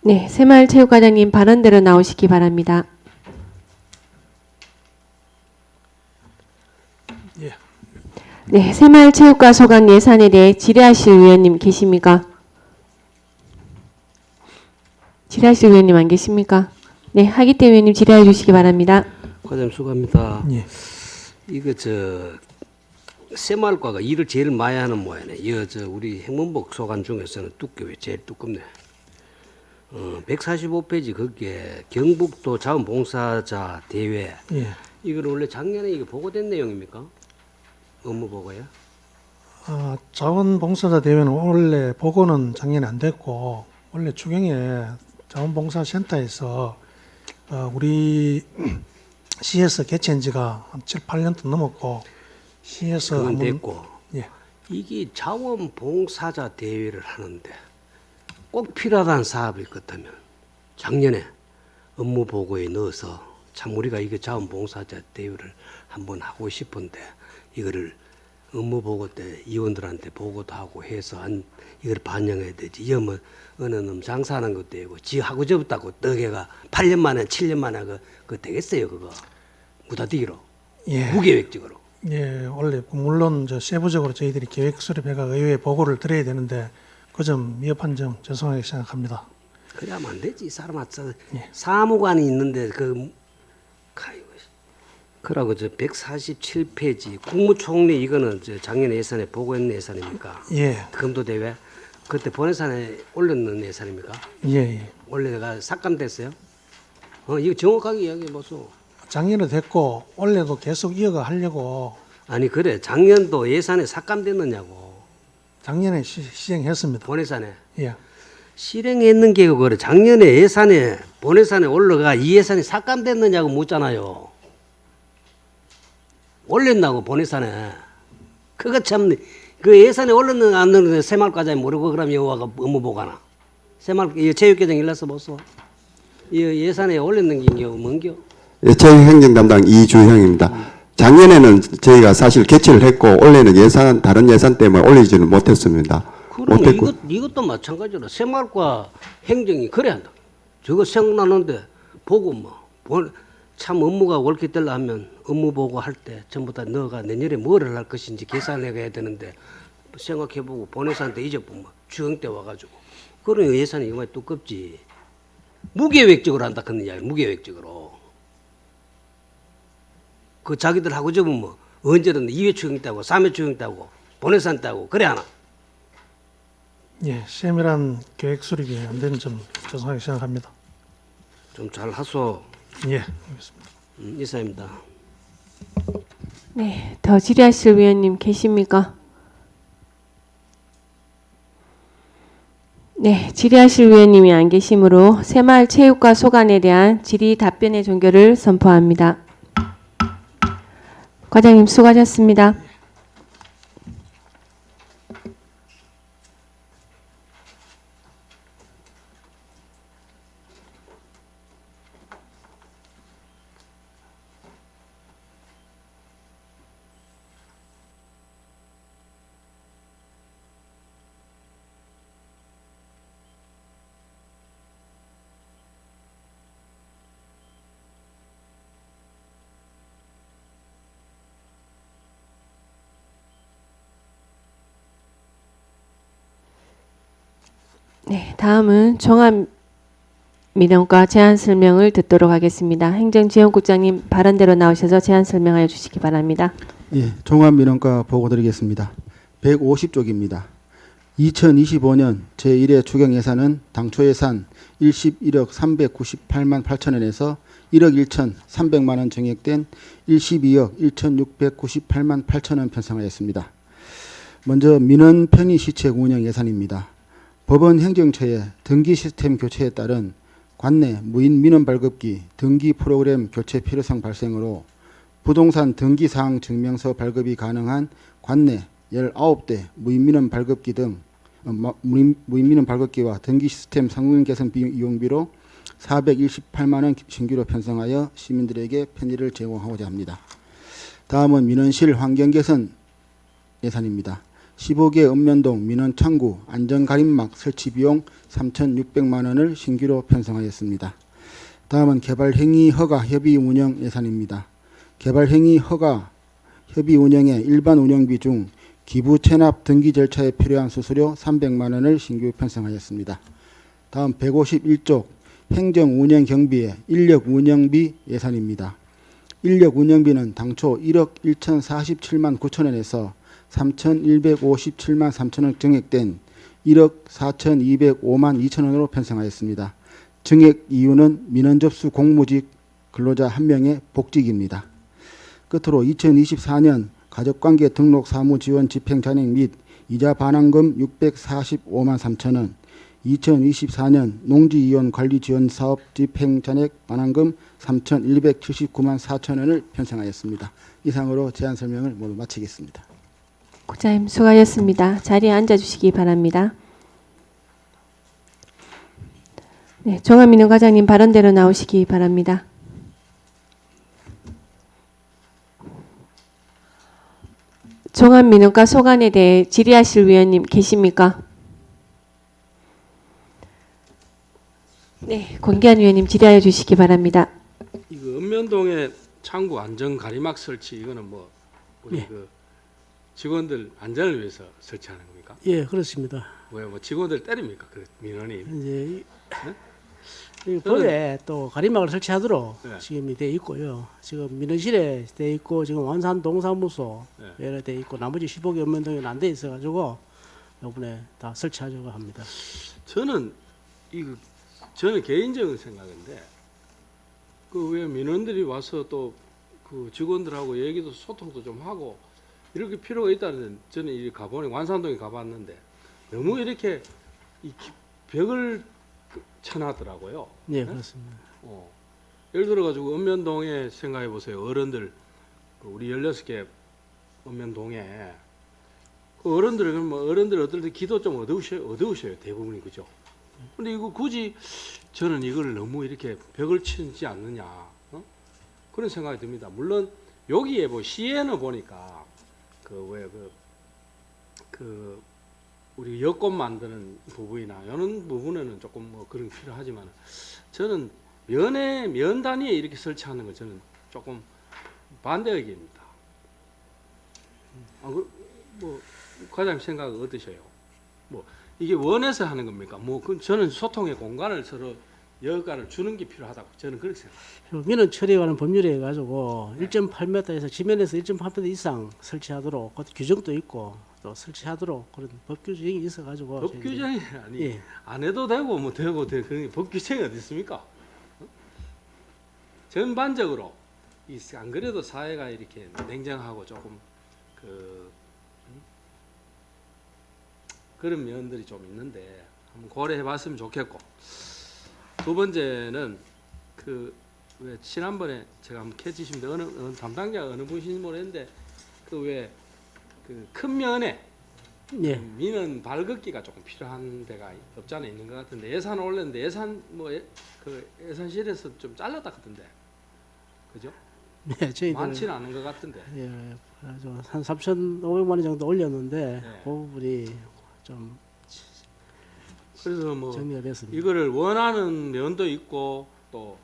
네, 새마을체육과장님 발언대로 나오시기 바랍니다. 예. 네, 새마을체육과 소관 예산에 대해 질의하실 위원님 계십니까? 질의하실 위원님 안 계십니까? 네, 하기태 위원님 질의해 주시기 바랍니다. 과장님 수고합니다. 예. 이거 새마을과가 일을 제일 많이 하는 모양이네. 우리 행문복 소관 중에서는 두께가 제일 두껍네. 145페이지 거기에 경북도 자원봉사자 대회. 예. 이걸 원래 작년에 이게 보고된 내용입니까? 업무 보고요? 자원봉사자 대회는 원래 보고는 작년에 안 됐고 원래 추경에 자원봉사센터에서 우리 시에서 개최한 지가 한 7, 8년도 넘었고 시에서 그건 한번 됐고 예. 이게 자원봉사자 대회를 하는데 꼭 필요하다는 사업일 것 같다면 작년에 업무 보고에 넣어서 참 우리가 이게 자원봉사자 대회를 한번 하고 싶은데 이거를 업무 보고 때 의원들한테 보고도 하고 해서 이걸 반영해야 되지. 이러면 어느 놈 장사하는 것도 되고 지 하고 접었다고 떡에가 8년 만에 7년 만에 그거 되겠어요 그거 무다디기로 예. 무계획적으로. 예, 원래 물론 세부적으로 저희들이 계획 수립해가 의회에 보고를 드려야 되는데 그 점 미흡한 점 죄송하게 생각합니다. 그래야만 안 되지. 이 사람아 예. 사무관이 있는데 그러고 147페이지 국무총리 이거는 작년에 예산에 보고했는 예산입니까? 예, 검도 대회 그때 본예산에 올렸는 예산입니까? 예, 예. 원래 내가 삭감됐어요? 이거 정확하게 이야기해 보소. 작년에 됐고 올해도 계속 이어가 하려고 아니 그래 작년도 예산에 삭감됐느냐고. 작년에 시행했습니다. 본예산에 예, 실행했는 게 그래. 작년에 예산에 본예산에 올라가 이 예산이 삭감됐느냐고 묻잖아요. 올렸나고 본예산에. 그거 참 그 예산에 올렸는 안 넣는데 새마을과장이 모르고 그러면 여호와가 업무 보가나. 새마을 이 체육계장 일러서 보소. 이 예산에 올렸는 게 뭔겨? 예, 체육행정 담당 이주형입니다. 작년에는 저희가 사실 개최를 했고 올해는 예산 다른 예산 때문에 올리지는 못했습니다. 그러면 이것도 마찬가지로 새마을과 행정이 그래야 한다. 저거 생각나는데 보고 참 업무가 옳게 되려 하면 업무 보고 할 때 전부 다 너가 내년에 뭐를 할 것인지 계산해 가야 되는데 생각해보고 본회사한테 잊어보면 주영 때 와가지고 그런 예산이 정말 두껍지. 무계획적으로 한다 그런 이야기. 무계획적으로. 그 자기들 하고 접으면 뭐 언제든 2회 추경 때하고 3회 추경 때하고 본회사한테 하고 그래 하나. 예, 세밀한 계획 수립이 안 되는 점 죄송하게 생각합니다. 좀 잘 하소. 예, 알겠습니다. 이사입니다. 네, 더 질의하실 위원님 계십니까? 네, 질의하실 위원님이 안 계시므로 새마을 체육과 소관에 대한 질의 답변의 종결을 선포합니다. 과장님 수고하셨습니다. 네, 다음은 종합민원과 제안 설명을 듣도록 하겠습니다. 행정지원국장님 발언대로 나오셔서 제안 설명하여 주시기 바랍니다. 예, 종합민원과 보고드리겠습니다. 150쪽입니다. 2025년 제1회 추경 예산은 당초 예산 11억 398만 8천 원에서 1억 1천 3백만 원 증액된 12억 1,698만 8천 원 편성하였습니다. 먼저 민원 편의 시책 운영 예산입니다. 법원 행정처의 등기 시스템 교체에 따른 관내 무인 민원 발급기 등기 프로그램 교체 필요성 발생으로 부동산 등기 사항 증명서 발급이 가능한 관내 19대 무인 민원 발급기 등 무인 민원 발급기와 등기 시스템 성능 개선 이용비로 428만 원 신규로 편성하여 시민들에게 편의를 제공하고자 합니다. 다음은 민원실 환경 개선 예산입니다. 15개 읍면동 민원 창구 안전 가림막 설치 비용 3,600만 원을 신규로 편성하였습니다. 다음은 개발 행위 허가 협의 운영 예산입니다. 개발 행위 허가 협의 운영의 일반 운영비 중 기부 체납 등기 절차에 필요한 수수료 300만 원을 신규 편성하였습니다. 다음 151쪽 행정 운영 경비의 인력 운영비 예산입니다. 인력 운영비는 당초 1억 1,047만 9천 원에서 3,157만 3천 원 증액된 1억 4,205만 2천 원으로 편성하였습니다. 증액 이유는 민원 접수 공무직 근로자 1명의 복직입니다. 끝으로 2024년 가족관계 등록 사무 지원 집행 잔액 및 이자 반환금 645만 3천 원, 2024년 농지이원 관리 지원 사업 집행 잔액 반환금 3,179만 4천 원을 편성하였습니다. 이상으로 제안 설명을 모두 마치겠습니다. 국장님 수고하셨습니다. 자리에 앉아주시기 바랍니다. 네, 종합민원 과장님 발언대로 나오시기 바랍니다. 종합민원과 소관에 대해 질의하실 위원님 계십니까? 네, 권기한 위원님 질의하여 주시기 바랍니다. 이거 읍면동의 창구 안전 가림막 설치 이거는 뭐 우리 예. 그 직원들 안전을 위해서 설치하는 겁니까? 예, 그렇습니다. 왜 뭐 직원들 때립니까? 그 민원이? 이제 이 법에 또 가림막을 설치하도록 네. 지금 돼 있고요. 지금 민원실에 돼 있고 지금 완산 동사무소에 돼 있고 나머지 15개 읍면동에는 안 돼 있어가지고 이번에 다 설치하려고 합니다. 저는 저는 개인적인 생각인데 그 왜 민원들이 와서 또 그 직원들하고 얘기도 소통도 좀 하고 이렇게 필요가 있다는 저는 이 가보니 완산동에 가봤는데 너무 이렇게 벽을 쳐놨더라고요. 네, 그렇습니다. 예를 들어 가지고 읍면동에 생각해 보세요. 어른들 우리 16개 읍면동에 그 어른들은 뭐 어른들 어떨 때 기도 좀 어두우셔요 대부분이 그죠. 근데 이거 굳이 저는 이걸 너무 이렇게 벽을 치지 않느냐 그런 생각이 듭니다. 물론 여기에 뭐 시에는 보니까 그 우리 여권 만드는 부분이나 이런 부분에는 조금 뭐 그런 게 필요하지만 저는 면 단위에 이렇게 설치하는 건 저는 조금 반대 의견입니다. 뭐 과장님 생각은 어떠세요? 뭐 이게 원해서 하는 겁니까? 뭐 저는 소통의 공간을 서로 여가를 주는 게 필요하다고 저는 그렇게 생각합니다. 민원 처리에 관한 법률에 가지고 1.8m에서 지면에서 1.8m 이상 설치하도록 그 규정도 있고 또 설치하도록 그런 법 규정이 있어 가지고 법 규정이 아니 안 해도 되고 뭐 되고 그런 법 규정이 어디 있습니까? 전반적으로 안 그래도 사회가 이렇게 냉정하고 조금 그런 면들이 좀 있는데 한번 고려해봤으면 좋겠고 두 번째는 왜 지난번에 제가 한번 캐치신데 어느 담당자가 어느 분이신지 모르겠는데 큰 면에 예. 민원 발긋기가 조금 필요한 데가 없지 않아 있는 것 같은데 예산을 올렸는데 예산실에서 좀 잘랐다 같은데 그죠? 네, 저희들 많지는 않은 것 같은데. 예, 그래서 한 3,500만 원 정도 올렸는데 네. 그 부분이 좀 그래서 뭐 정리가 됐습니다. 이거를 원하는 면도 있고 또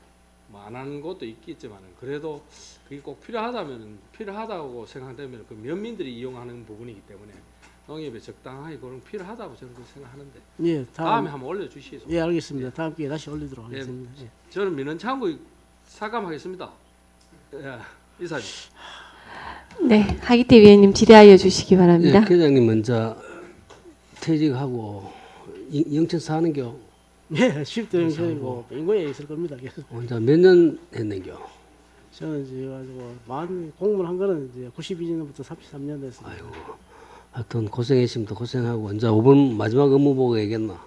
안 하는 것도 있겠지만 그래도 그게 꼭 필요하다고 생각되면 그 면민들이 이용하는 부분이기 때문에 농협에 적당하게 그런 필요하다고 저는 그렇게 생각하는데 예, 다음에 한번 올려주시죠. 예, 알겠습니다. 다음 기회에 다시 올리도록 하겠습니다. 예. 저는 민원창구 사감하겠습니다. 이사님. 네, 하기태 위원님 질의하여 주시기 바랍니다. 예, 회장님 먼저 퇴직하고 영천 사는겨. 예, 10대 영천이고 인고에 있을 겁니다. 계속. 혼자 몇 년 했는겨? 저는 이제 가지고 만 공무원 한 거는 이제 92년부터 33년 됐습니다. 아이고, 하여튼 고생했습니다. 고생하고 언제 5번 마지막 업무 보고 얘기했나?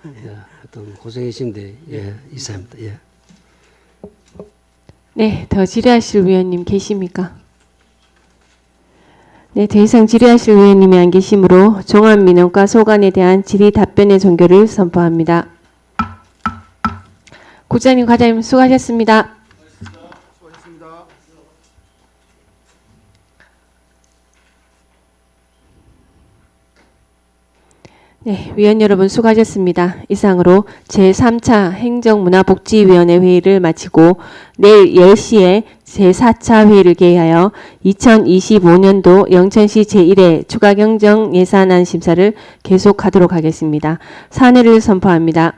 예, 하여튼 고생했습니다. 예, 이사입니다. 예. 네, 더 질의하실 위원님 계십니까? 네, 더 이상 질의하실 위원님이 안 계시므로 종합민원과 소관에 대한 질의 답변의 종결을 선포합니다. 국장님, 과장님 수고하셨습니다. 수고하셨습니다. 네, 위원 여러분 수고하셨습니다. 이상으로 제3차 행정문화복지위원회 회의를 마치고 내일 10시에 제4차 회의를 개하여 2025년도 영천시 제1회 추가경정 예산안 심사를 계속하도록 하겠습니다. 사내를 선포합니다.